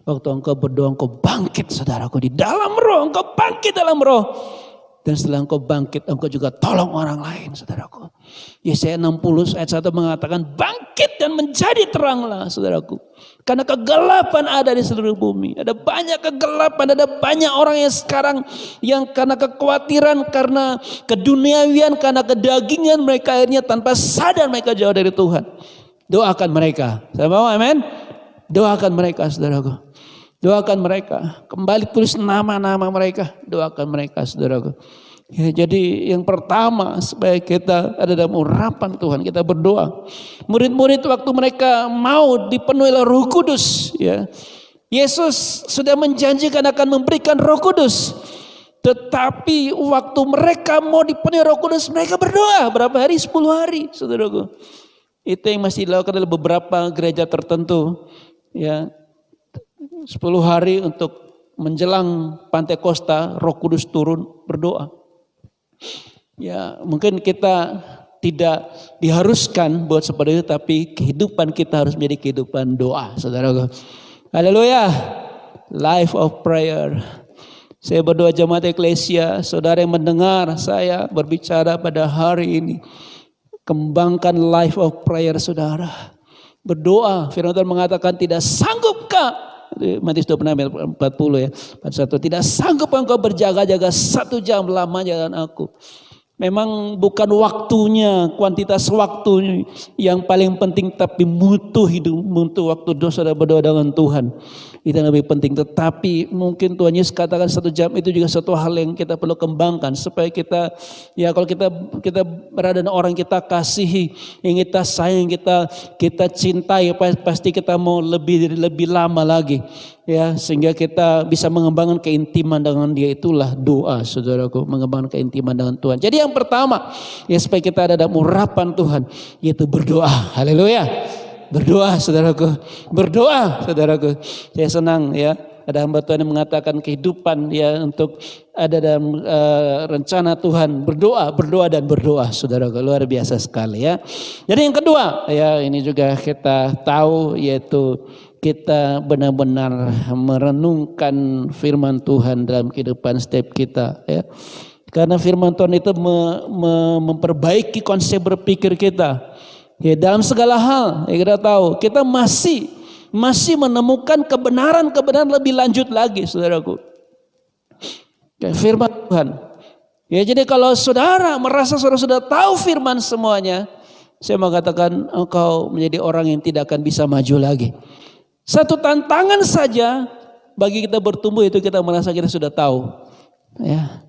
Waktu engkau berdoa, engkau bangkit, saudaraku, di dalam roh. Engkau bangkit dalam roh. Dan setelah engkau bangkit, engkau juga tolong orang lain, saudaraku. Yesaya 60 ayat 1 mengatakan, bangkit dan menjadi teranglah, saudaraku. Karena kegelapan ada di seluruh bumi. Ada banyak kegelapan, ada banyak orang yang sekarang yang karena kekhawatiran, karena keduniawian, karena kedagingan mereka akhirnya tanpa sadar mereka jauh dari Tuhan. Doakan mereka. Saya mau, amin. Doakan mereka, saudaraku. Doakan mereka. Kembali tulis nama-nama mereka. Doakan mereka, saudaraku. Ya, jadi yang pertama supaya kita ada dalam urapan Tuhan, kita berdoa. Murid-murid waktu mereka mau dipenuhi oleh Roh Kudus, ya, Yesus sudah menjanjikan akan memberikan Roh Kudus. Tetapi waktu mereka mau dipenuhi Roh Kudus, mereka berdoa. Berapa hari? 10 hari, saudaraku. Itu yang masih dilakukan oleh beberapa gereja tertentu. Ya, 10 hari untuk menjelang Pantekosta, Roh Kudus turun, berdoa. Ya, mungkin kita tidak diharuskan buat seperti itu, tapi kehidupan kita harus menjadi kehidupan doa, saudaraku. Haleluya. Life of prayer. Saya berdoa jemaat eklesia, saudara yang mendengar saya berbicara pada hari ini, kembangkan life of prayer saudara. Berdoa, firman Tuhan mengatakan tidak sanggupkah, Matius 26 ayat 40 ya, 41, tidak sanggup engkau berjaga-jaga 1 jam lamanya dengan aku. Memang bukan waktunya, kuantitas waktu yang paling penting, tapi mutu hidup, mutu waktu saudara berdoa dengan Tuhan. Itu yang lebih penting. Tetapi mungkin Tuhan Yesus katakan 1 jam itu juga satu hal yang kita perlu kembangkan. Supaya kita, ya kalau kita berada dengan orang yang kita kasihi, yang kita sayang, kita cintai, pasti kita mau lebih lama lagi. Ya, sehingga kita bisa mengembangkan keintiman dengan Dia, itulah doa, saudaraku, mengembangkan keintiman dengan Tuhan. Jadi yang pertama, ya supaya kita ada dalam urapan Tuhan, yaitu berdoa. Haleluya. Berdoa, saudaraku. Berdoa, saudaraku. Saya senang ya, ada hamba Tuhan yang mengatakan kehidupan ya untuk ada dalam rencana Tuhan, berdoa dan berdoa, saudaraku, luar biasa sekali ya. Jadi yang kedua, ya ini juga kita tahu, yaitu kita benar-benar merenungkan firman Tuhan dalam kehidupan setiap kita ya. Karena firman Tuhan itu memperbaiki konsep berpikir kita. Ya, dalam segala hal, ya kita tahu, kita masih menemukan kebenaran lebih lanjut lagi, saudaraku. Ya, firman Tuhan. Ya, jadi kalau saudara merasa saudara sudah tahu firman semuanya, saya mau katakan engkau menjadi orang yang tidak akan bisa maju lagi. Satu tantangan saja bagi kita bertumbuh itu kita merasa kita sudah tahu. Ya.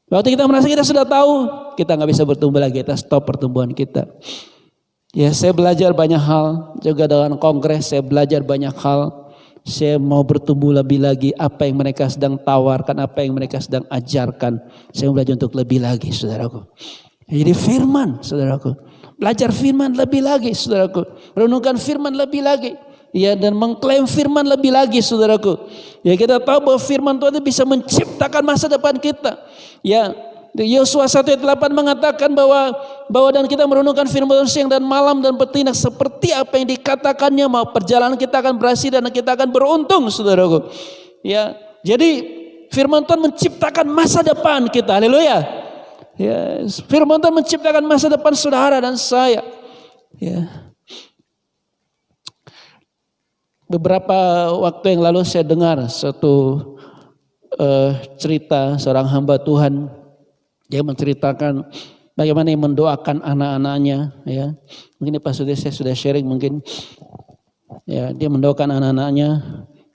Waktu kita merasa kita sudah tahu, kita nggak bisa bertumbuh lagi, kita stop pertumbuhan kita. Ya, saya belajar banyak hal, juga dengan kongres saya belajar banyak hal. Saya mau bertumbuh lebih lagi, apa yang mereka sedang tawarkan, apa yang mereka sedang ajarkan. Saya mau belajar untuk lebih lagi, saudaraku. Jadi firman, saudaraku. Belajar firman lebih lagi, saudaraku. Renungkan firman lebih lagi. Ya, dan mengklaim firman lebih lagi, saudaraku. Ya, kita tahu bahwa firman Tuhan itu bisa menciptakan masa depan kita. Ya, Yosua 1 ayat 8 mengatakan bahwa dan kita merenungkan firman Tuhan siang dan malam dan bertindak seperti apa yang dikatakannya, maka perjalanan kita akan berhasil dan kita akan beruntung, saudaraku. Ya, jadi firman Tuhan menciptakan masa depan kita. Haleluya. Ya, firman Tuhan menciptakan masa depan saudara dan saya. Ya. Beberapa waktu yang lalu saya dengar satu cerita seorang hamba Tuhan. Dia menceritakan bagaimana dia mendoakan anak-anaknya. Ya, mungkin Pak Sudi saya sudah sharing mungkin. Ya, dia mendoakan anak-anaknya.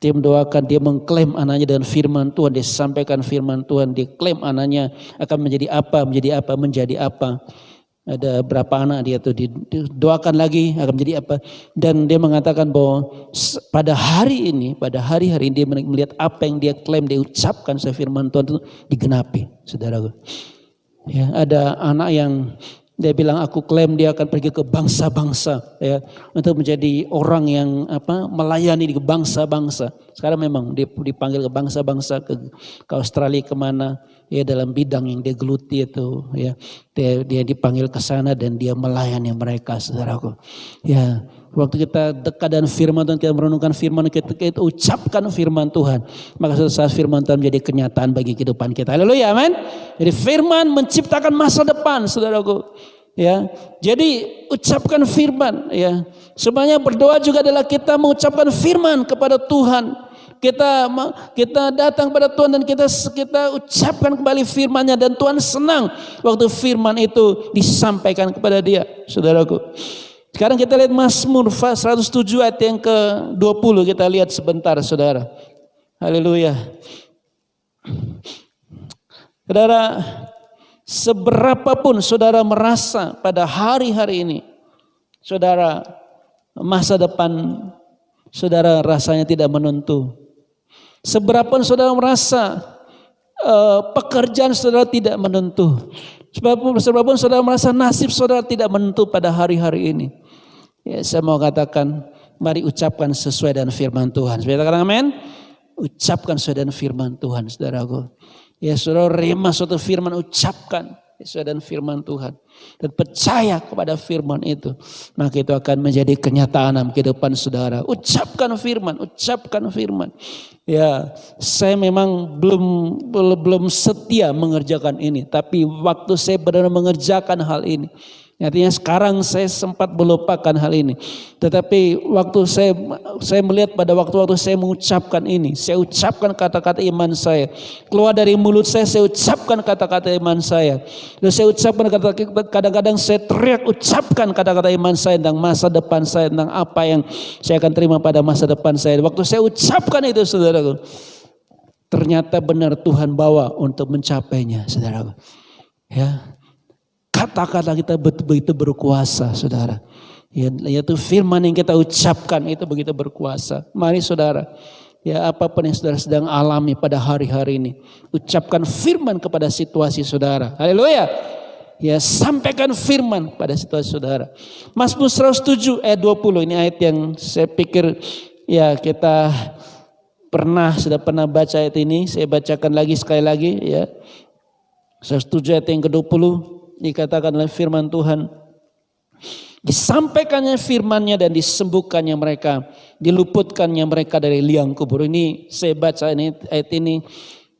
Dia mendoakan, dia mengklaim anaknya dengan firman Tuhan. Dia sampaikan firman Tuhan. Dia klaim anaknya akan menjadi apa. Ada berapa anak dia tuh didoakan lagi akan menjadi apa, dan dia mengatakan bahwa pada hari ini dia melihat apa yang dia klaim, dia ucapkan firman Tuhan itu digenapi, saudaraku. Ya, ada anak yang dia bilang aku klaim dia akan pergi ke bangsa-bangsa ya, untuk menjadi orang yang melayani di bangsa-bangsa. Sekarang memang dia dipanggil ke bangsa-bangsa, ke Australia kemana ya, dalam bidang yang dia geluti itu ya, dia dipanggil ke sana dan dia melayani mereka, saudaraku. Ya, waktu kita dekat dengan firman Tuhan, kita merenungkan firman, kita ucapkan firman Tuhan, maka suatu saat firman Tuhan menjadi kenyataan bagi kehidupan kita. Haleluya, amin. Jadi firman menciptakan masa depan, saudaraku. Ya, jadi ucapkan firman ya. Sebenarnya berdoa juga adalah kita mengucapkan firman kepada Tuhan. Kita datang pada Tuhan dan kita ucapkan kembali firman-Nya, dan Tuhan senang waktu firman itu disampaikan kepada dia, saudaraku. Sekarang kita lihat Mazmur 107 ayat yang ke-20, kita lihat sebentar, saudara. Haleluya. Saudara, seberapapun saudara merasa pada hari-hari ini, saudara, masa depan saudara rasanya tidak menentu. Seberapapun saudara merasa pekerjaan saudara tidak menentu. Sebabpun saudara merasa nasib saudara tidak menentu pada hari-hari ini. Ya, saya mau katakan, mari ucapkan sesuai dengan firman Tuhan. Saudara katakan amin. Ucapkan sesuai dengan firman Tuhan, saudaraku. Ya, saudara terima suatu firman, ucapkan sesuai dengan firman Tuhan. Dan percaya kepada firman itu. Maka itu akan menjadi kenyataan dalam kehidupan saudara. Ucapkan firman, ucapkan firman. Ya, saya memang belum setia mengerjakan ini. Tapi waktu saya benar-benar mengerjakan hal ini. Artinya sekarang saya sempat melupakan hal ini. Tetapi waktu saya melihat pada waktu-waktu saya mengucapkan ini. Saya ucapkan kata-kata iman saya. Keluar dari mulut saya ucapkan kata-kata iman saya. Dan saya ucapkan kadang-kadang saya teriak ucapkan kata-kata iman saya tentang masa depan saya. Tentang apa yang saya akan terima pada masa depan saya. Waktu saya ucapkan itu saudaraku. Ternyata benar Tuhan bawa untuk mencapainya saudaraku. Ya. Kata-kata kita begitu berkuasa saudara. Yaitu firman yang kita ucapkan itu begitu berkuasa. Mari saudara, ya apapun yang saudara sedang alami pada hari-hari ini. Ucapkan firman kepada situasi saudara. Haleluya. Ya, sampaikan firman pada situasi saudara. Mazmur 107 ayat 20. Ini ayat yang saya pikir ya kita sudah pernah baca ayat ini. Saya bacakan lagi sekali lagi ya. 107 ayat yang ke-20. Dikatakan oleh firman Tuhan, disampaikannya firman-Nya dan disembuhkannya mereka, diluputkannya mereka dari liang kubur. Ini saya baca ini ayat ini,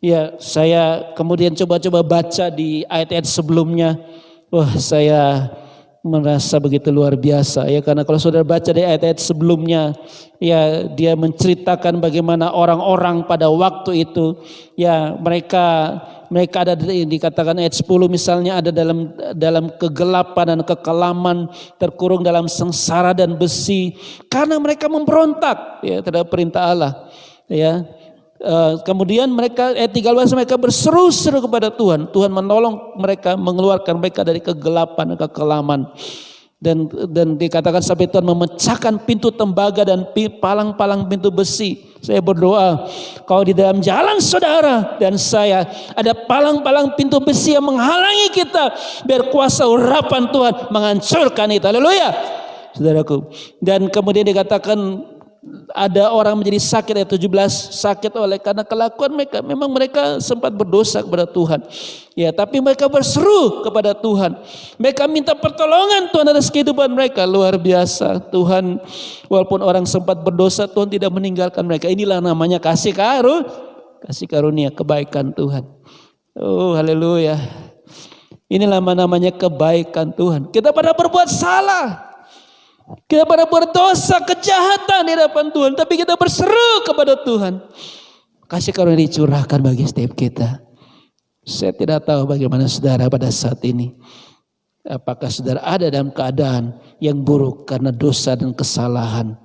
ya saya kemudian coba-coba baca di ayat-ayat sebelumnya. Wah, saya merasa begitu luar biasa ya, karena kalau saudara baca di ayat-ayat sebelumnya, ya dia menceritakan bagaimana orang-orang pada waktu itu, ya mereka ada dikatakan ayat 10 misalnya ada dalam kegelapan dan kekelaman, terkurung dalam sengsara dan besi karena mereka memberontak ya terhadap perintah Allah ya. Kemudian mereka ayat 13 mereka berseru-seru kepada Tuhan. Tuhan menolong mereka, mengeluarkan mereka dari kegelapan dan kekelaman. Dan dikatakan sampai Tuhan memecahkan pintu tembaga dan palang-palang pintu besi. Saya berdoa kalau di dalam jalan saudara dan saya ada palang-palang pintu besi yang menghalangi kita, biar kuasa urapan Tuhan menghancurkan itu. Haleluya saudaraku. Dan kemudian dikatakan ada orang menjadi sakit ayat 17, sakit oleh karena kelakuan mereka. Memang mereka sempat berdosa kepada Tuhan. Ya, tapi mereka berseru kepada Tuhan. Mereka minta pertolongan Tuhan atas kehidupan mereka. Luar biasa. Tuhan walaupun orang sempat berdosa, Tuhan tidak meninggalkan mereka. Inilah namanya kasih karunia, kebaikan Tuhan. Oh, haleluya. Inilah namanya kebaikan Tuhan. Kita pada berbuat salah. Kita pada berdosa, kejahatan di hadapan Tuhan. Tapi kita berseru kepada Tuhan. Kasih karunia dicurahkan bagi setiap kita. Saya tidak tahu bagaimana saudara pada saat ini. Apakah saudara ada dalam keadaan yang buruk karena dosa dan kesalahan.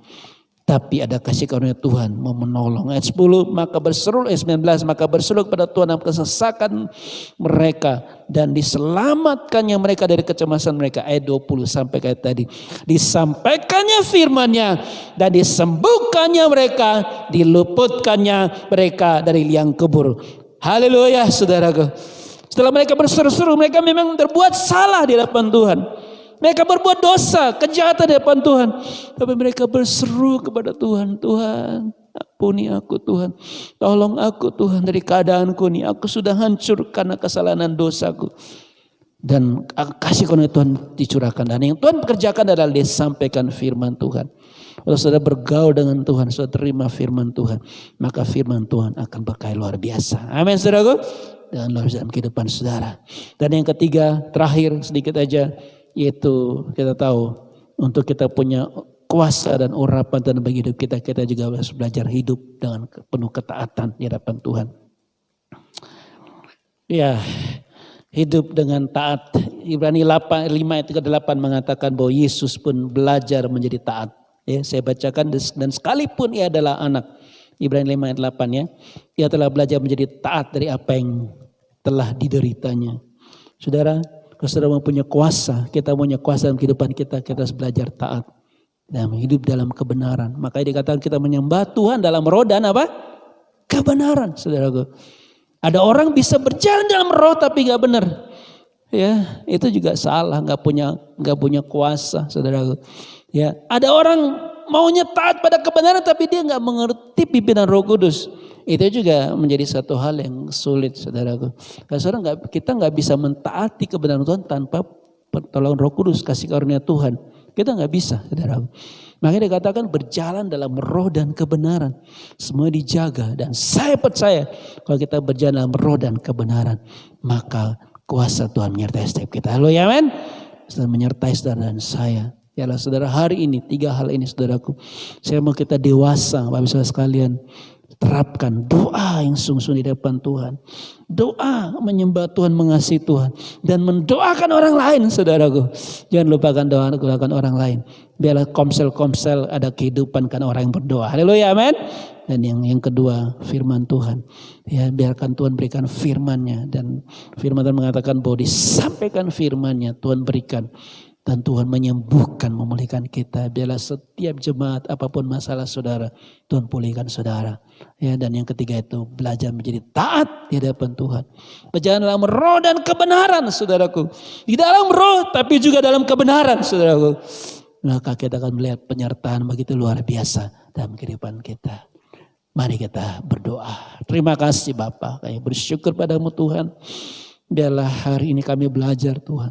Tapi ada kasih karunia Tuhan mau menolong. Ayat 10, maka berseru, ayat 19, maka berseru kepada Tuhan dalam kesesakan mereka. Dan diselamatkannya mereka dari kecemasan mereka. Ayat 20 sampai kayak tadi. Disampaikannya firman-Nya dan disembuhkannya mereka. Diluputkannya mereka dari liang kubur. Haleluya saudaraku. Setelah mereka berseru-seru, mereka memang berbuat salah di hadapan Tuhan. Mereka berbuat dosa, kejahatan di hadapan Tuhan. Tapi mereka berseru kepada Tuhan. Tuhan, ampuni aku Tuhan. Tolong aku Tuhan dari keadaanku ini. Aku sudah hancur karena kesalahan dan dosaku. Dan kasih karunia Tuhan dicurahkan. Dan yang Tuhan kerjakan adalah disampaikan firman Tuhan. Kalau saudara bergaul dengan Tuhan, saudara terima firman Tuhan. Maka firman Tuhan akan berkah luar biasa. Amin saudaraku. Dan luar biasa dalam kehidupan saudara. Dan yang ketiga, terakhir sedikit aja. Yaitu kita tahu untuk kita punya kuasa dan urapan dan bagi hidup kita, kita juga harus belajar hidup dengan penuh ketaatan di hadapan Tuhan. Ya, hidup dengan taat. Ibrani 5 ayat 38 mengatakan bahwa Yesus pun belajar menjadi taat. Ya, saya bacakan, dan sekalipun ia adalah anak. Ibrani 5 ayat 8 ya. Ia telah belajar menjadi taat dari apa yang telah dideritanya. Saudara, kalau saudara mempunyai kuasa, kita punya kuasa dalam kehidupan kita, kita harus belajar taat dan hidup dalam kebenaran. Makanya dikatakan kita menyembah Tuhan dalam roh dan apa? Kebenaran, saudaraku. Ada orang bisa berjalan dalam roh tapi gak benar. Ya, itu juga salah, nggak punya kuasa, saudaraku. Ya, ada orang maunya taat pada kebenaran tapi dia nggak mengerti pimpinan Roh Kudus. Itu juga menjadi satu hal yang sulit, saudaraku. Karena kita nggak bisa mentaati kebenaran Tuhan tanpa pertolongan Roh Kudus, kasih karunia Tuhan. Kita nggak bisa, saudaraku. Makanya dikatakan berjalan dalam roh dan kebenaran. Semua dijaga dan saya percaya kalau kita berjalan dalam roh dan kebenaran, maka kuasa Tuhan menyertai setiap kita. Halo ya men. Saudara menyertai saudara dan saya. Yalah saudara, hari ini 3 hal ini saudaraku. Saya mau kita dewasa Bapak Ibu sekalian. Terapkan doa yang sungguh-sungguh di depan Tuhan. Doa menyembah Tuhan, mengasihi Tuhan. Dan mendoakan orang lain saudaraku. Jangan lupakan doakan orang lain. Biarlah komsel-komsel ada kehidupan kan orang yang berdoa. Haleluya amin. Dan yang kedua firman Tuhan. Ya, biarkan Tuhan berikan firman-Nya. Dan firman Tuhan mengatakan bahwa disampaikan firman-Nya Tuhan berikan. Dan Tuhan menyembuhkan, memulihkan kita. Biarlah setiap jemaat apapun masalah saudara, Tuhan pulihkan saudara. Ya, dan yang ketiga itu belajar menjadi taat di hadapan Tuhan. Berjalan dalam roh dan kebenaran saudaraku. Di dalam roh tapi juga dalam kebenaran saudaraku. Maka kita akan melihat penyertaan begitu luar biasa dalam kehidupan kita. Mari kita berdoa. Terima kasih Bapa, kami bersyukur padamu Tuhan. Biarlah hari ini kami belajar Tuhan.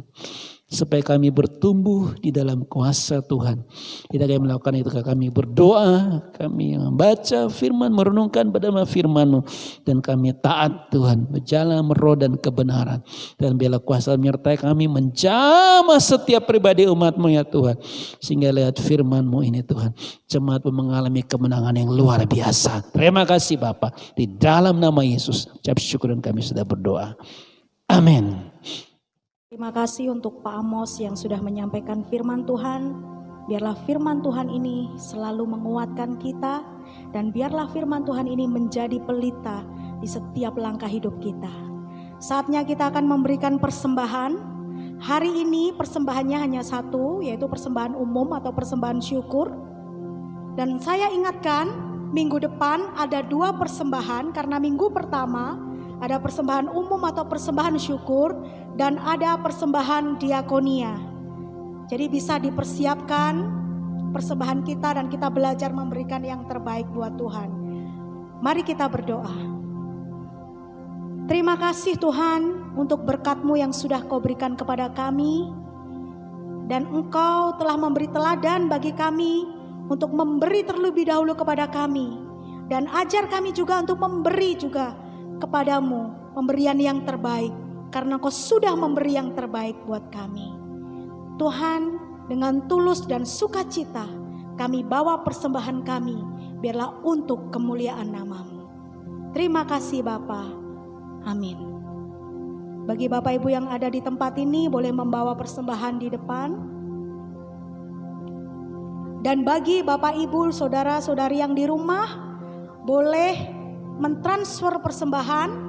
Supaya kami bertumbuh di dalam kuasa Tuhan. Kita akan melakukan itu, kami berdoa, kami membaca firman, merenungkan pada firman-Mu. Dan kami taat Tuhan, berjalan roh dan kebenaran. Dan biarlah kuasa menyertai kami menjamah setiap pribadi umat-Mu ya Tuhan. Sehingga lihat firman-Mu ini Tuhan, jemaat mengalami kemenangan yang luar biasa. Terima kasih Bapa. Di dalam nama Yesus, ucap syukur dan kami sudah berdoa. Amin. Terima kasih untuk Pak Amos yang sudah menyampaikan firman Tuhan. Biarlah firman Tuhan ini selalu menguatkan kita. Dan biarlah firman Tuhan ini menjadi pelita di setiap langkah hidup kita. Saatnya kita akan memberikan persembahan. Hari ini persembahannya hanya satu, yaitu persembahan umum atau persembahan syukur. Dan saya ingatkan minggu depan ada 2 persembahan. Karena minggu pertama ada persembahan umum atau persembahan syukur. Dan ada persembahan diakonia. Jadi bisa dipersiapkan persembahan kita dan kita belajar memberikan yang terbaik buat Tuhan. Mari kita berdoa. Terima kasih Tuhan untuk berkat-Mu yang sudah Kau berikan kepada kami. Dan Engkau telah memberi teladan bagi kami untuk memberi terlebih dahulu kepada kami. Dan ajar kami juga untuk memberi juga kepadamu pemberian yang terbaik. Karena Kau sudah memberi yang terbaik buat kami. Tuhan, dengan tulus dan sukacita kami bawa persembahan kami. Biarlah untuk kemuliaan nama-Mu. Terima kasih Bapa. Amin. Bagi Bapak Ibu yang ada di tempat ini boleh membawa persembahan di depan. Dan bagi Bapak Ibu, saudara-saudari yang di rumah boleh mentransfer persembahan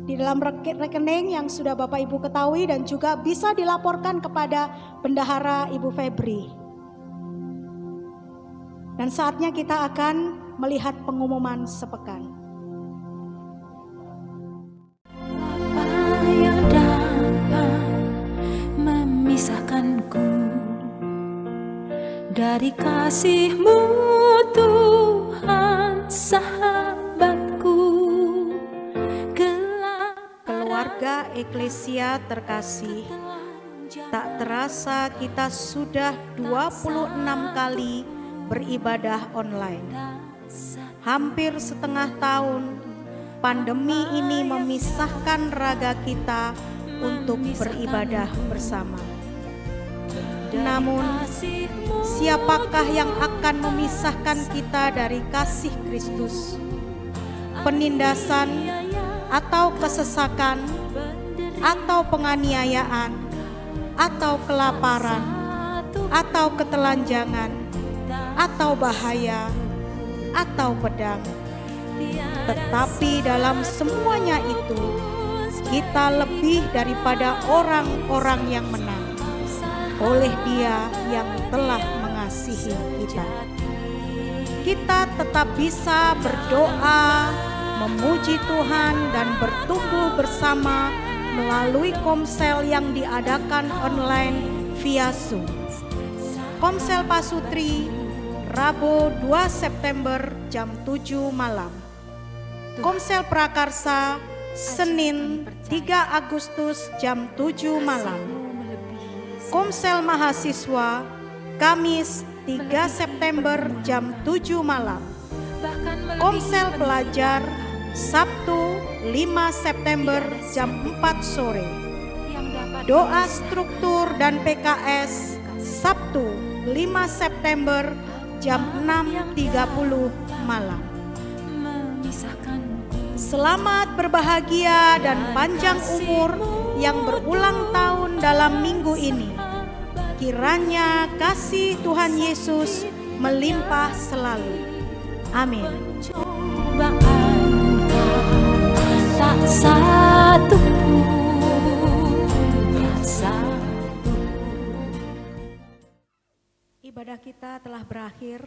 di dalam rekening yang sudah Bapak Ibu ketahui dan juga bisa dilaporkan kepada Bendahara Ibu Febri. Dan saatnya kita akan melihat pengumuman sepekan. Apa yang dapat memisahkanku dari kasih-Mu Tuhan sahabatku? Keluarga Eklesia terkasih, tak terasa kita sudah 26 kali beribadah online. Hampir setengah tahun pandemi ini memisahkan raga kita untuk beribadah bersama. Namun siapakah yang akan memisahkan kita dari kasih Kristus? Penindasan atau kesesakan, atau penganiayaan, atau kelaparan, atau ketelanjangan, atau bahaya, atau pedang. Tetapi dalam semuanya itu, kita lebih daripada orang-orang yang menang, oleh Dia yang telah mengasihi kita. Kita tetap bisa berdoa, memuji Tuhan dan bertumbuh bersama melalui komsel yang diadakan online via Zoom. Komsel Pasutri, Rabu 2 September jam 7 malam. Komsel Prakarsa, Senin 3 Agustus jam 7 malam. Komsel Mahasiswa, Kamis 3 September jam 7 malam. Komsel Pelajar, Sabtu 5 September jam 4 sore. Doa struktur dan PKS, Sabtu 5 September jam 6.30 malam. Selamat berbahagia dan panjang umur yang berulang tahun dalam minggu ini. Kiranya kasih Tuhan Yesus melimpah selalu. Amin. Tak satu pun, tak satu. Ibadah kita telah berakhir.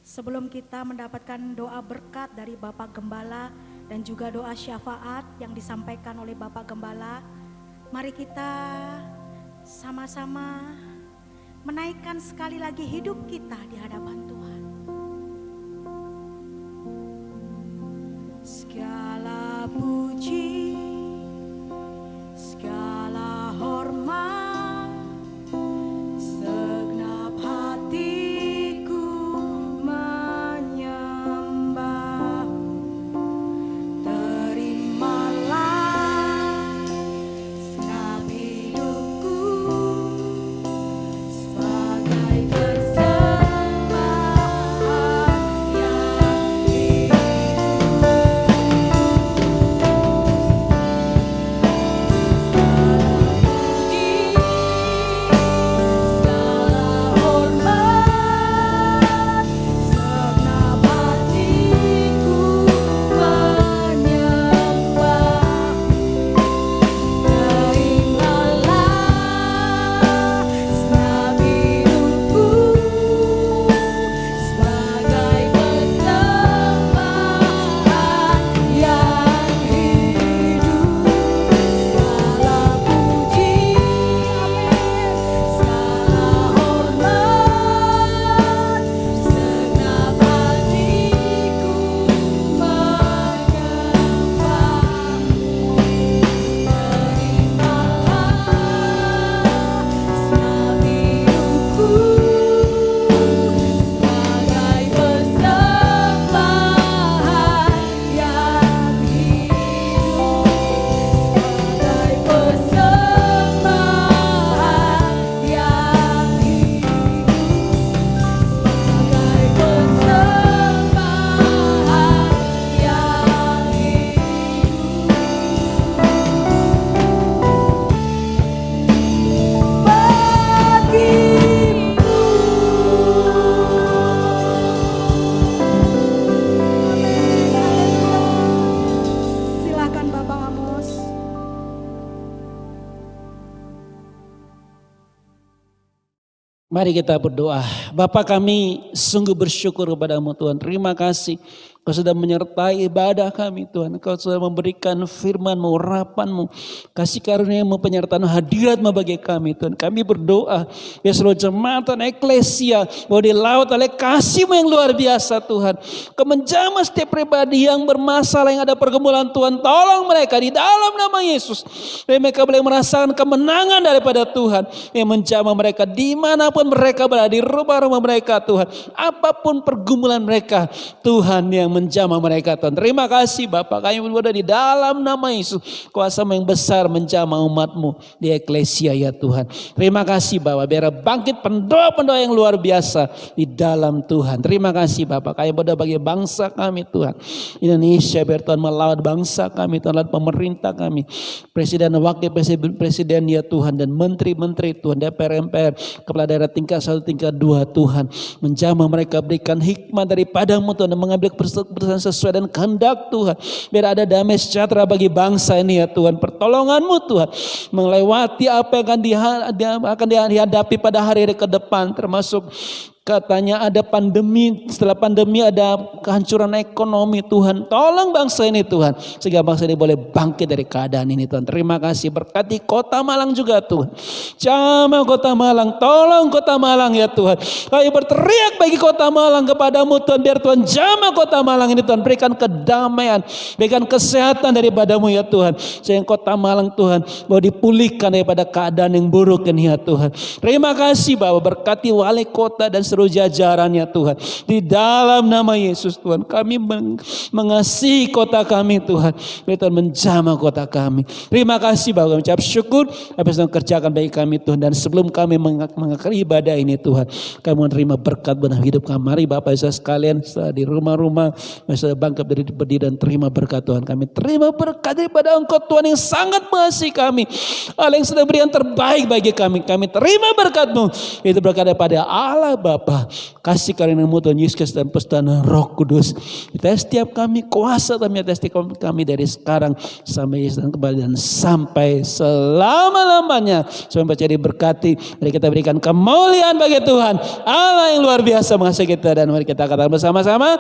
Sebelum kita mendapatkan doa berkat dari Bapak Gembala dan juga doa syafaat yang disampaikan oleh Bapak Gembala, mari kita sama-sama menaikkan sekali lagi hidup kita di hadapan Tuhan. Segala puji, segala hormat, segenap hatiku menyembah. Terimalah segenap hidupku sebagai persembahan yang hidup. Mari kita berdoa. Bapa kami sungguh bersyukur kepadamu Tuhan. Terima kasih Kau sudah menyertai ibadah kami Tuhan. Kau sudah memberikan firman-Mu, urapan-Mu, kasih karunia-Mu, penyertaan hadirat-Mu bagi kami Tuhan. Kami berdoa ya seluruh jemaat dan eklesia bahwa dilaut oleh kasih-Mu yang luar biasa Tuhan. Kau menjamah setiap pribadi yang bermasalah, yang ada pergumulan Tuhan. Tolong mereka di dalam nama Yesus. Dan mereka boleh merasakan kemenangan daripada Tuhan yang menjamah mereka dimanapun mereka berada, di rumah-rumah mereka Tuhan. Apapun pergumulan mereka, Tuhan yang menjamah mereka Tuhan. Terima kasih Bapak, kami berdoa di dalam nama Yesus. Kuasa-Mu yang besar menjamah umat-Mu di eklesia ya Tuhan. Terima kasih Bapak, biar bangkit pendoa-pendoa yang luar biasa di dalam Tuhan. Terima kasih Bapak, kami berdoa bagi bangsa kami Tuhan. Indonesia, biar Tuhan melawat bangsa kami Tuhan, lewat pemerintah kami, presiden dan wakil presiden ya Tuhan, dan menteri-menteri Tuhan, DPR, MPR, kepala daerah tingkat 1, tingkat 2 Tuhan. Menjamah mereka, berikan hikmah daripada-Mu Tuhan, dan mengambil keputusan sesuai dan kehendak Tuhan. Biar ada damai sejahtera bagi bangsa ini ya Tuhan. Pertolongan-Mu Tuhan melewati apa yang akan dihadapi pada hari-hari ke depan, termasuk Katanya ada pandemi, setelah pandemi ada kehancuran ekonomi Tuhan. Tolong bangsa ini Tuhan. Sehingga bangsa ini boleh bangkit dari keadaan ini Tuhan. Terima kasih, berkati kota Malang juga Tuhan. Jamah kota Malang, tolong kota Malang ya Tuhan. Kami berteriak bagi kota Malang kepadamu Tuhan. Biar Tuhan jamah kota Malang ini Tuhan. Berikan kedamaian, berikan kesehatan daripadamu ya Tuhan. Sehingga kota Malang Tuhan mau dipulihkan daripada keadaan yang buruk ini ya Tuhan. Terima kasih Bapak, berkati wali kota dan seluruh jajarannya Tuhan. Di dalam nama Yesus Tuhan, kami mengasihi kota kami Tuhan. Tuhan menjamah kota kami. Terima kasih Bapak, kami ucap syukur atas yang kerjakan bagi kami Tuhan. Dan sebelum kami mengakhiri ibadah ini Tuhan, kami menerima berkat dalam hidup kami. Mari Bapak Ibu sekalian di rumah-rumah, sudah bangkit berdiri dan terima berkat Tuhan. Kami terima berkat daripada Engkau Tuhan yang sangat mengasihi kami. Allah yang sudah beri yang terbaik bagi kami. Kami terima berkat-Mu. Itu berkat daripada Allah Bapa, kasih karunia-Mu Tuhan Yesus dan persekutuan Roh Kudus. Kita setiap kami kuasa kami atas kami dari sekarang sampai Yesus dan kembali dan sampai selama-lamanya. Sampai jadi berkati. Mari kita berikan kemuliaan bagi Tuhan Allah yang luar biasa mengasihi kita, dan mari kita katakan bersama-sama.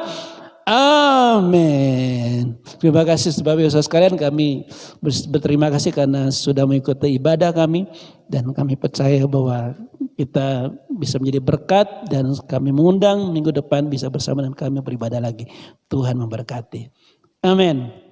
Amin. Terima kasih Bapak Ibu sekalian, kami berterima kasih karena sudah mengikuti ibadah kami, dan kami percaya bahwa kita bisa menjadi berkat, dan kami mengundang minggu depan bisa bersama dengan kami beribadah lagi. Tuhan memberkati. Amin.